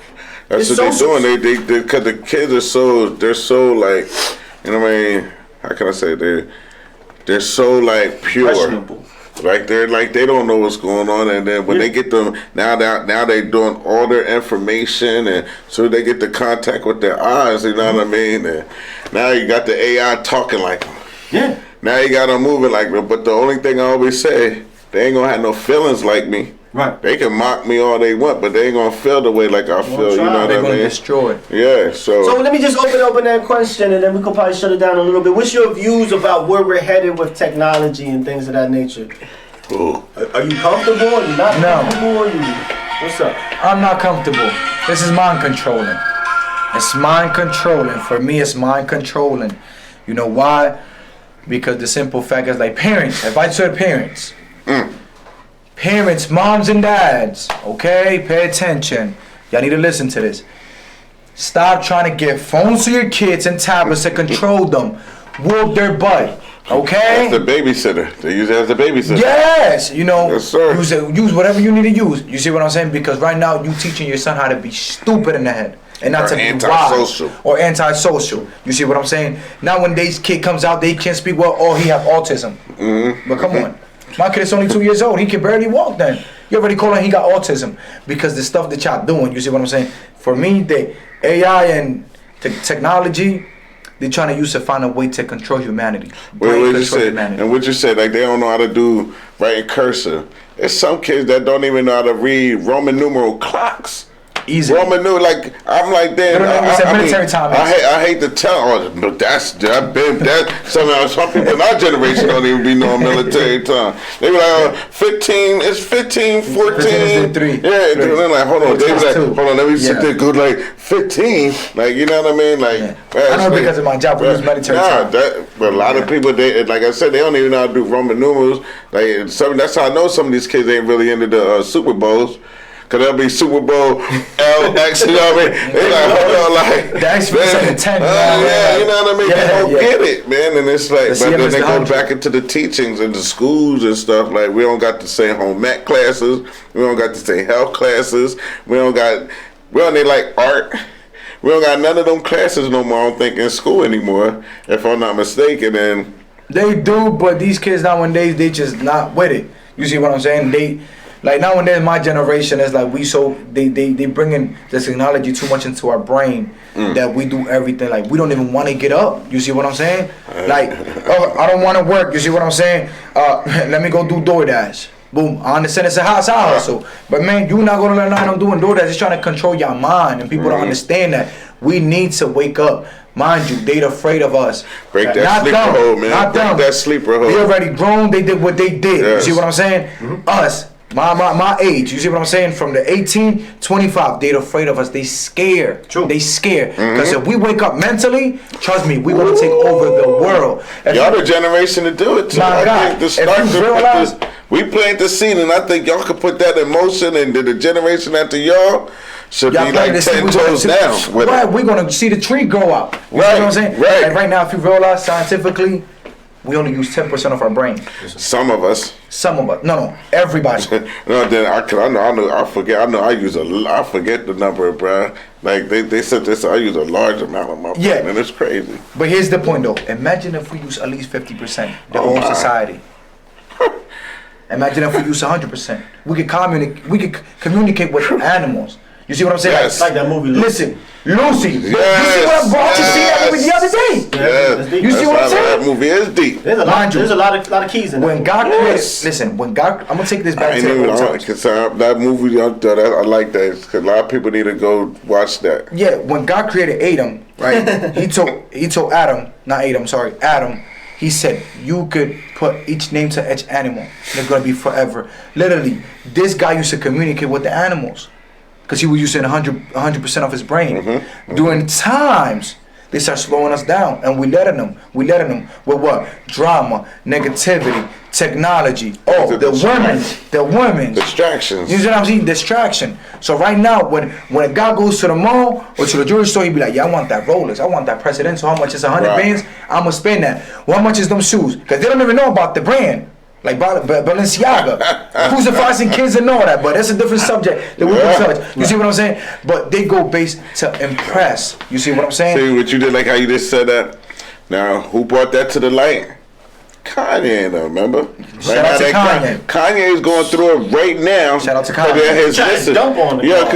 That's It's what so- they're doing. They because the kids are so like you know what I mean? How can I say they're so like pure. Questionable. Like they don't know what's going on, and then when they get them now they doing all their information, and so they get the contact with their eyes. You know what I mean? And now you got the AI talking like them. Yeah. Now you got them moving like them. But the only thing I always say, they ain't gonna have no feelings like me. Right. They can mock me all they want, but they ain't gonna feel the way like I feel. You know what I They're mean? gonna destroy it. Yeah. So let me just open that question, and then we can probably shut it down a little bit. What's your views about where we're headed with technology and things of that nature? Ooh. Are you comfortable? Are you not No. comfortable? What's up? I'm not comfortable. This is mind controlling. It's mind controlling. For me, it's mind controlling. You know why? Because the simple fact is like parents. If I said parents, parents, moms and dads, okay, pay attention. Y'all need to listen to this. Stop trying to give phones to your kids and tablets to control them. Whoop their butt. Okay? That's the babysitter. They use it as a babysitter. Yes, you know, Yes, sir. use whatever you need to use. You see what I'm saying? Because right now you teaching your son how to be stupid in the head and not Or to be antisocial. wise or antisocial. You see what I'm saying? Now when this kid comes out, they can't speak well. Oh, he have autism. But come on, my kid is only 2 years old. He can barely walk. Then you already call him he got autism because the stuff that y'all doing. You see what I'm saying? For me, the AI and technology. They're trying to use to find a way to control humanity. What you said, and what you said, like they don't know how to do right in cursive. There's some kids that don't even know how to read Roman numeral clocks. Easy. Roman numeral, like I'm like, damn. I hate to tell, but that's that been that. Some people in our generation don't even be knowing military time. They be like, 15, it's 15, 14. 15 is 3. Yeah, they're like, hold on, they be like, hold on, let me sit Yeah. there, go like 15, like you know what I mean, like. Yeah. I know because of my job, we use military time. But a lot of people, they like I said, they don't even know how to do Roman numerals. Like that's how I know some of these kids ain't really into the Super Bowls. Cause there'll be Super Bowl LX, you know what I mean? They like, hold on, like the X man, 10. Yeah, you know what I mean? Yeah, They don't get it, man. And it's like, The but then CM is they the go 100. back into the teachings and the schools and stuff. Like we don't got the same home ec classes. We don't got the same health classes. We don't need like art. We don't got none of them classes no more. I don't think in school anymore, if I'm not mistaken. And They do, but these kids nowadays, they just not with it. You see what I'm saying? They like nowadays, my generation is like they bringing the technology too much into our brain that we do everything like we don't even want to get up. You see what I'm saying? Like, oh, I don't want to work. You see what I'm saying? Let me go do DoorDash. Boom. I understand it's a house hustle, but man, you're not gonna learn how to do DoorDash. It's trying to control your mind, and people don't understand that. We need to wake up. Mind you, they afraid of us. break that sleeper hold, man. Not Break them. that sleeper hold. They already grown. They did what they did. Yes. You see what I'm saying? Us, my age. You see what I'm saying? From the 18, 25, they're afraid of us. They scared. True. They scared. Because if we wake up mentally, trust me, we're gonna take over the world. If Y'all the generation to do it too. My I God, think the if start you to realize- put this, we plant the seed, and I think y'all could put that in motion, and the generation after y'all should y'all be planting like the seed, 10 we gonna toes see- down with right, it. we're gonna see the tree grow out. You Right, know what I'm saying? right. And right now, if you realize scientifically, we only use 10% of our brain. Some of us. Some of us. No, everybody. No, then I forget the number, bruh. Like they said this, I use a large amount of my brain, Yeah. and it's crazy. But here's the point, though. Imagine if we use at least 50%, the Oh, whole my. society. Imagine if we use 100%. We could communicate with animals. You see what I'm saying? Yes. Like that movie. Listen, Lucy. You see what Yes. I brought? You see that movie the other day? That's deep. You see what I'm That's saying? how that movie is deep. There's a Mind you. lot of keys in When that. God Yes. created, listen, when God, I'm gonna take this I back ain't to the even old on times. because that movie. I like that because a lot of people need to go watch that. Yeah, when God created Adam, right? he told Adam, not Adam, sorry, Adam. He said you could put each name to each animal. And it's gonna be forever. Literally, this guy used to communicate with the animals because he was using 100% of his brain. During times, they start slowing us down, and we letting them with what? Drama, negativity, technology. Oh, the women. Distractions. You see what I'm saying? Distraction. So right now, when a guy goes to the mall or to the jewelry store, he be like, yeah, I want that Rolex. I want that Presidential. How much is 100 Right. bands? I'm going to spend that. Well, how much is them shoes? Because they don't even know about the brand. Like Balenciaga. Crucifying kids and all that. But that's a different subject that we can touch. You see what I'm saying? But they go based to impress. You see what I'm saying? See what you did, like how you just said that. Now, who brought that to the light? Kanye, though, remember? Shout out to Kanye. Kanye's going through it right now. Shout out to Kanye.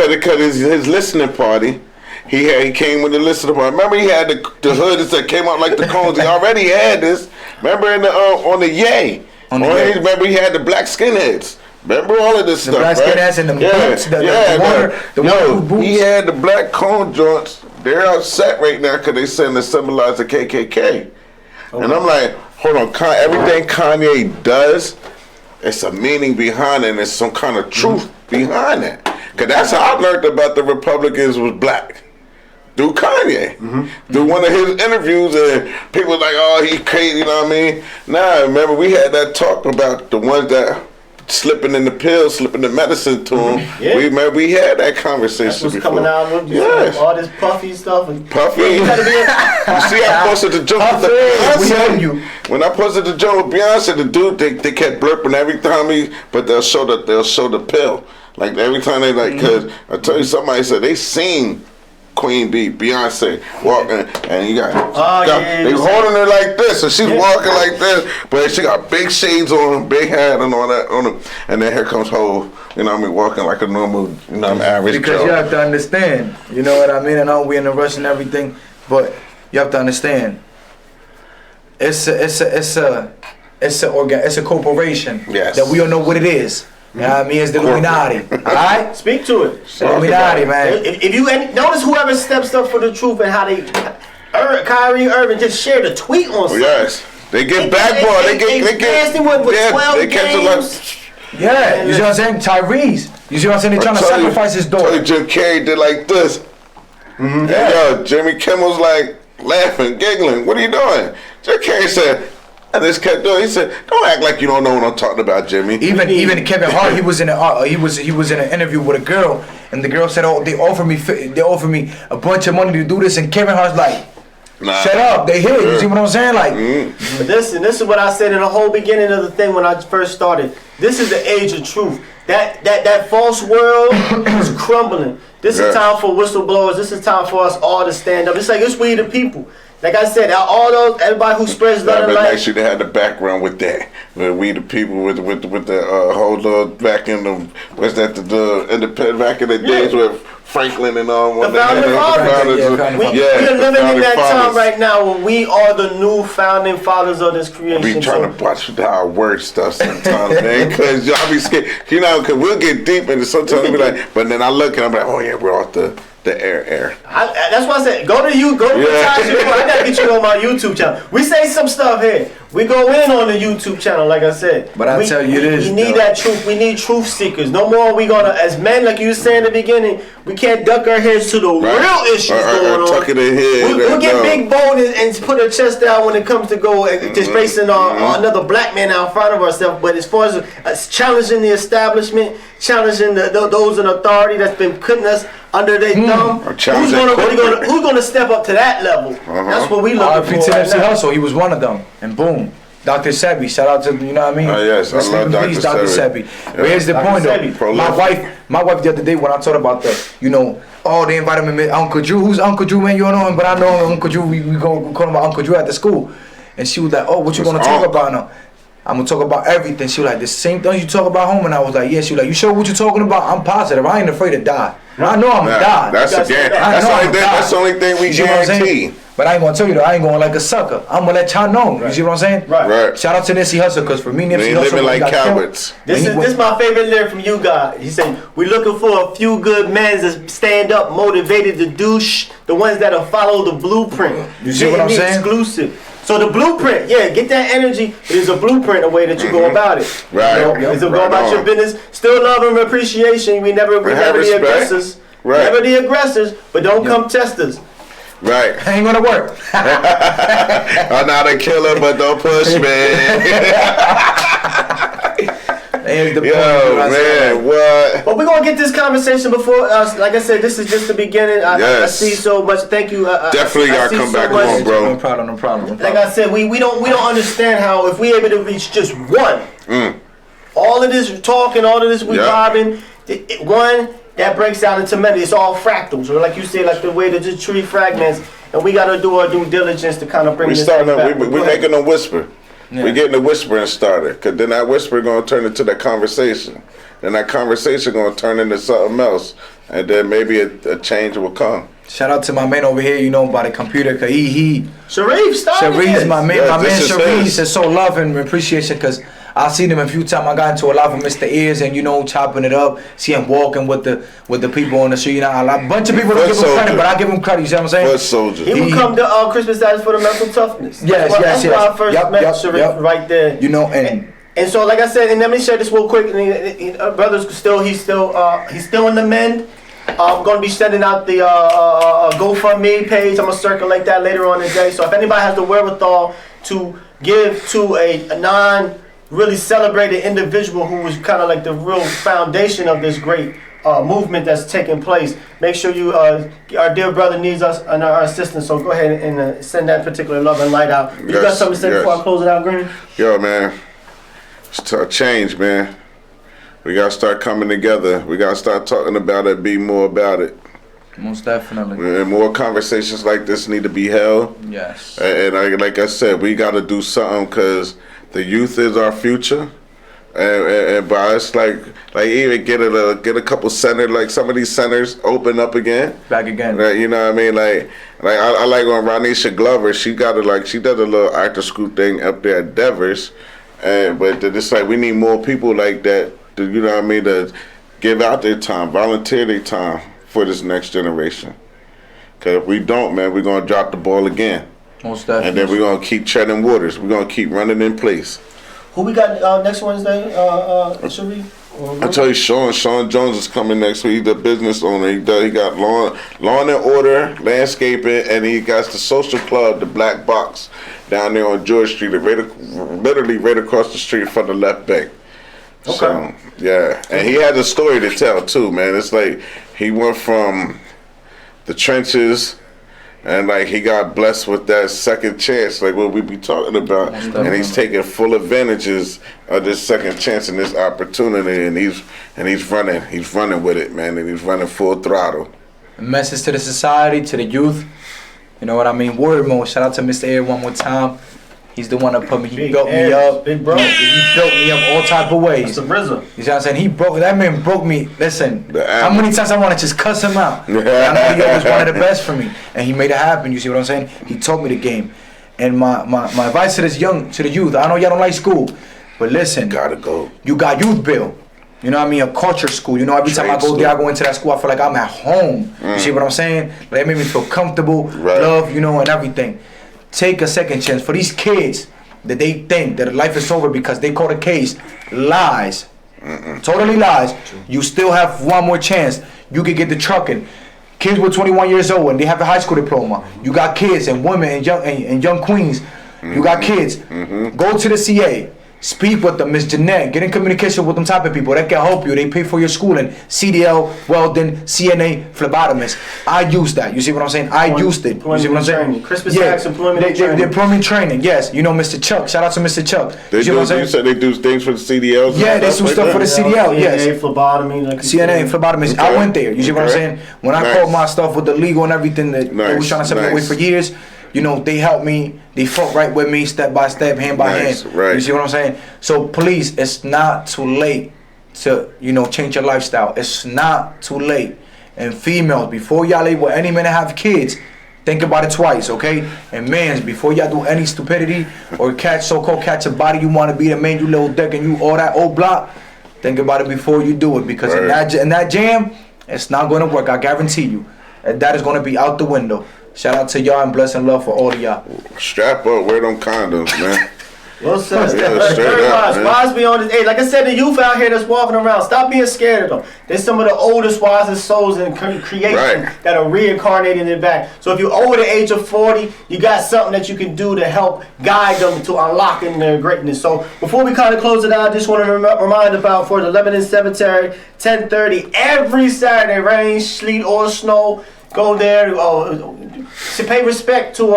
Because his listening party, he came with the listening party. Remember, he had the hood that came out like the cones. He already had this. Remember in the on the Yay. Remember, he had the black skinheads. Remember all of this stuff, black skinheads and the boots, the water boots. He had the black cone joints. They're upset right now because they saying they symbolize the KKK. Okay. And I'm like, hold on, everything Kanye does, it's a meaning behind it, and there's some kind of truth behind it. Because that's how I learned about the Republicans was black. Through Kanye. Through one of his interviews, and people like, oh, he crazy, you know what I mean? Nah, remember, we had that talk about the ones that slipping in the pills, slipping the medicine to him. Yeah. We had that conversation That's what's before. coming out with all this puffy stuff. And Puffy. You see, I posted the joke with Beyonce. When I posted the joke with Beyonce, the dude they kept blurping every time but they'll show the pill. Like every time they because I tell you, somebody said they seen Queen Bee, Beyonce walking, and you got they holding her like this, and she's walking like this, but she got big shades on, big hat, and all that on her, and then here comes Hov, you know what I mean, walking like a normal, average because Joe. You have to understand, you know what I mean. I know we in a rush and everything, but you have to understand, it's a corporation that we don't know what it is. You know what I mean? It's the Illuminati. Alright? Speak to it. Illuminati, man. If you notice whoever steps up for the truth and how they Kyrie Irving just shared a tweet on something. Yes. They get backball. They get 12 games. Yeah, you see what I'm saying? Tyrese. You see what I'm saying? They're trying to sacrifice his daughter. Jim Carrey did like this. And Jimmy Kimmel's like laughing, giggling. What are you doing? Jim Carrey said, and this kept doing. He said, "Don't act like you don't know what I'm talking about, Jimmy." Even Kevin Hart, he was in an interview with a girl, and the girl said, "Oh, they offered me a bunch of money to do this," and Kevin Hart's like, "Shut up, they hit." You see what I'm saying? Like, but this is what I said in the whole beginning of the thing when I first started. This is the age of truth. That false world is crumbling. This is time for whistleblowers. This is time for us all to stand up. It's we the people. Like I said, everybody who spreads love and light. Make sure they had the background with that. We the people with the whole little back in the the independent back in the days with Franklin and all. The founding fathers. We are living in that time right now when we are the new founding fathers of this creation. We trying to watch how I word stuff sometimes, man, because y'all be scared. Because we'll get deep into sometimes we be like, but then I look and I'm like, oh yeah, we're off the air. That's why I said, go to I gotta get you on my YouTube channel. We say some stuff here. We go in on the YouTube channel, like I said. But I tell you this, we need that truth. We need truth seekers. No more we gonna, as men, like you were saying in the beginning, we can't duck our heads to the real issues going on. Tuck it in here. We'll get big bold and put our chest down when it comes to just facing another black man out in front of ourselves. But as far as challenging the establishment, challenging those in authority that's been putting us under their thumb, who's gonna step up to that level? That's what we looking for. Nipsey Hussle, he was one of them, and boom. Dr. Sebi, shout out to, you know what I mean? Oh yes, I love Dr. Sebi. But here's the point though. My wife the other day when I talked about they invited me, Uncle Drew. Who's Uncle Drew, man? You don't know him, but I know Uncle Drew. We call him Uncle Drew at the school. And she was like, oh, what you gonna talk about now? I'm gonna talk about everything. She was like, the same thing you talk about home. And I was like, yeah. She was like, you sure what you talking about? I'm positive. I ain't afraid to die. I know I'm gonna die. That's the only thing we guarantee. But I ain't gonna tell you though, I ain't going like a sucker. I'm gonna let y'all know. You see what I'm saying? Right. Shout out to Nipsey Hussle, because for me, Nipsey Hussle living like cowards. This is my favorite lyric from you guys. He said, "We looking for a few good men that stand up, motivated to do the ones that'll follow the blueprint." You see what I'm saying? Exclusive. So the blueprint, get that energy. It is a blueprint, a way that you go about it. Right. It's go about your business. Still love and appreciation. We never the aggressors. Right. Never the aggressors, but don't come test us. Right. Ain't gonna work. I'm not a killer, but don't push me. Man, what? But we're gonna get this conversation before us. Like I said, this is just the beginning. I see so much. Thank you. Definitely gotta come back home, bro. No problem. Like I said, we don't understand how if we able to reach just one. All of this talking, all of this vibing, one that breaks down into many. It's all fractals, or like you say, like the way that the tree fragments. and we got to do our due diligence to kind of bring this back. We're making a whisper. Yeah. We're getting the whispering started, because then that whisper going to turn into that conversation. Then that conversation going to turn into something else, and then maybe a change will come. Shout out to my man over here, you know, by the computer, cause Sharif started Sharif's my man, yes, my man Sharif his. is so love and appreciation, cause I've seen him a few times. I got into a lot of Mr. Ears and, you know, chopping it up. See him walking with the people on the street. You know, a bunch of people don't give him credit, but I give him credit. You see what I'm saying? Foot soldier. He would come to Christmas status for the mental toughness. Yes. That's why I first met Sharif right there. You know, and so, like I said, and let me share this real quick. Brothers, he's still in the mend. I'm going to be sending out the GoFundMe page. I'm going to circulate that later on in the day. So if anybody has the wherewithal to give to a non-really celebrated individual who was kind of like the real foundation of this great movement that's taking place, make sure you, our dear brother needs us and our assistance. So go ahead and send that particular love and light out. You got something to say before I close it out, Green? Yo, man. It's a change, man. We got to start coming together. We got to start talking about it, be more about it. Most definitely. And more conversations like this need to be held. Yes. And like I said, we got to do something, because the youth is our future. And by us, like even get a couple centers, like some of these centers open up again. Back again. Right, you know what I mean? Like I like when Ronisha Glover, she does a little after school thing up there at Devers. But it's like we need more people like that, you know what I mean, to give out their time, volunteer their time for this next generation. Because if we don't, man, we're going to drop the ball again. Most definitely. And then we're going to keep treading waters. We're going to keep running in place. Who we got next Wednesday, Sharif? I tell you, Sean Jones is coming next week. He's the business owner. He got lawn and order, landscaping, and he got the social club, the Black Box, down there on George Street, literally right across the street from the left bank. Okay. So, yeah, and he has a story to tell too, man. It's like he went from the trenches, and like he got blessed with that second chance, like what we be talking about, and he's taking full advantages of this second chance and this opportunity, and he's running with it, man, and he's running full throttle. A message to the society, to the youth. You know what I mean? Word mode. Shout out to Mr. Air one more time. He's the one that put me. He built me up. Big bro. He built me up all type of ways. That's the RZA. You see what I'm saying? That man broke me. Listen, how many times I want to just cuss him out? I know he always wanted the best for me, and he made it happen. You see what I'm saying? He taught me the game. And my advice to the youth. I know y'all don't like school, but listen. Gotta go. You got youth bill. You know what I mean? A culture school. You know, every time I go there, I go into that school, I feel like I'm at home. You see what I'm saying? Like, it made me feel comfortable, love, you know, and everything. Take a second chance for these kids that they think that life is over because they caught a case. Lies. Totally lies. You still have one more chance. You can get the trucking. Kids were 21 years old and they have a high school diploma. You got kids and women and young queens. You got kids. Go to the CA. Speak with them, Miss Jeanette. Get in communication with them type of people that can help you. They pay for your schooling. CDL, welding, CNA, phlebotomist. I use that. You see what I'm saying? I used it. You see what I'm saying? Christmas tax, employment training. The employment training, yes. You know, Mr. Chuck. Shout out to Mr. Chuck. You said they do things for the CDLs? Yeah, they do stuff for the CDL, yes. CNA, phlebotomy. CNA, phlebotomist. I went there. You see what I'm saying? When I called my stuff with the legal and everything that they was trying to set me away for years, you know, they helped me. They fought right with me, step by step, hand by hand. Right. You see what I'm saying? So please, it's not too late to, you know, change your lifestyle. It's not too late. And females, before y'all able any man to have kids, think about it twice, okay? And mans, before y'all do any stupidity or so-called catch a body you want to be the man, you little dick and you all that old block, think about it before you do it, because in that jam, it's not going to work. I guarantee you. And that is going to be out the window. Shout out to y'all and blessing love for all of y'all. Strap up, wear them condoms, man. Well said. Wise beyond his age. Like I said, the youth out here that's walking around, stop being scared of them. They're some of the oldest, wisest souls in creation that are reincarnated in back. So if you're over the age of 40, you got something that you can do to help guide them to unlocking their greatness. So before we kind of close it out, I just want to remind about for the Lebanon Cemetery, 10:30 every Saturday, rain, sleet, or snow. Go there to pay respect to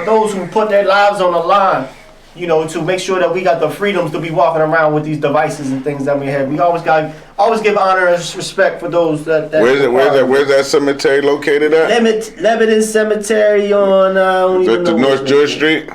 those who put their lives on the line, you know, to make sure that we got the freedoms to be walking around with these devices and things that we have. We always got to always give honor and respect for those that. Where's that cemetery located at? Lebanon Cemetery on. North George Street.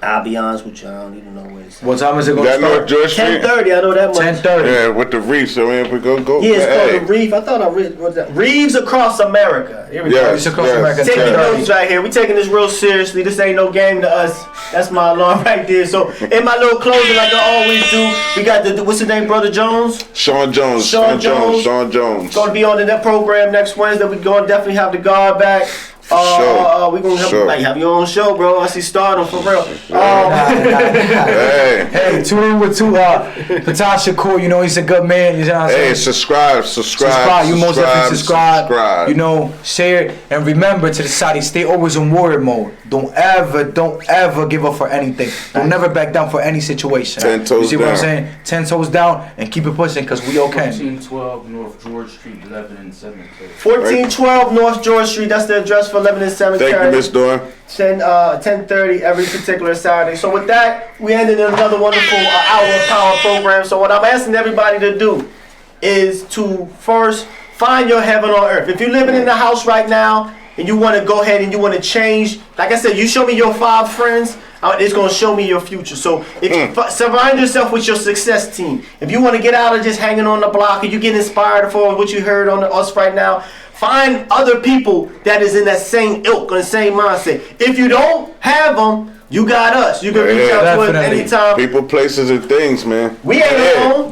I'll be honest with you, I don't even know where it's at. What time is it going to That start? North George Street. 10:30, I know that much. 10:30. Yeah, with the reef. So if we go. Yeah, it's called the Reef. I thought I read what's that? Reeves Across America. Here we go. Yes, Across yes. America. Taking 10:30. notes right here. We taking this real seriously. This ain't no game to us. That's my alarm right there. So in my little closing, like I always do, we got the what's his name, Brother Jones? Sean Jones. Sean Jones. Going to be on that program next Wednesday. We gonna definitely have the guard back. We gonna have your own show, bro. I see starting for real. Hey, tune in with Ptah Shakur. You know he's a good man. You know what I'm saying? hey, subscribe. You most definitely subscribe. You know, share and remember to the side. Stay always in warrior mode. Don't ever give up for anything. Don't never back down for any situation. 10 toes You see what down. I'm saying? 10 toes down and keep it pushing because we okay. 1412 North George Street, Lebanon Cemetery. 1412 North George Street. That's the address for Lebanon Cemetery. Thank you, Miss Dawn. 10:30 every particular Saturday. So with that, we ended another wonderful hour of power program. So what I'm asking everybody to do is to first find your heaven on earth. If you're living in the house right now and you want to go ahead and you want to change, like I said, you show me your 5 friends, it's going to show me your future. So if you surround yourself with your success team, if you want to get out of just hanging on the block or you get inspired for what you heard on us right now, find other people that is in that same ilk or the same mindset. If you don't have them, you got us. You can reach out to us anytime. People, places, and things, man. We ain't alone.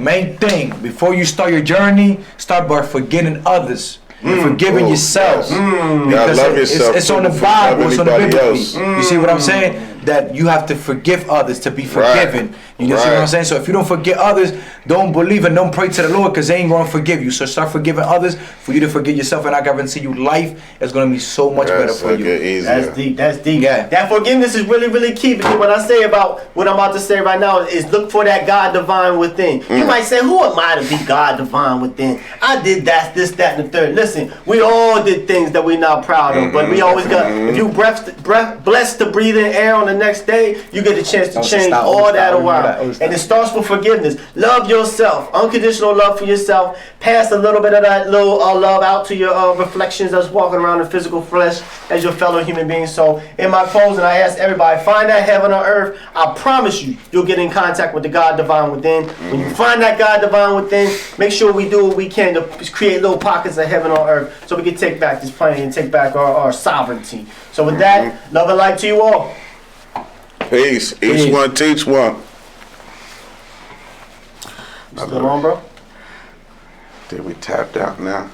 Main thing. Before you start your journey, start by forgetting others. And forgiving yourself. Because love yourself. It's on the Bible, it's on the Bible. You see what I'm saying? That you have to forgive others to be forgiven. Right. You know what I'm saying? So if you don't forgive others, don't believe and don't pray to the Lord because they ain't going to forgive you. So start forgiving others for you to forgive yourself. And I guarantee you life is going to be so much better for you. That's deep. That's deep. Yeah. That forgiveness is really, really key because what I say about what I'm about to say right now is look for that God divine within. You might say, who am I to be God divine within? I did that, this, that, and the third. Listen, we all did things that we're not proud of, but we always got, if you blessed to breathe in air on the next day, you get a chance to change all that around. And it starts with forgiveness. Love yourself. Unconditional love for yourself. Pass a little bit of that little love out to your reflections that's walking around in physical flesh as your fellow human beings. So in my closing, I ask everybody, find that heaven on earth. I promise you, you'll get in contact with the God divine within. When you find that God divine within, make sure we do what we can to create little pockets of heaven on earth so we can take back this planet and take back our sovereignty. So with that, love and light to you all. Peace. Each one teach one. Still on, bro? Did we tapped out now?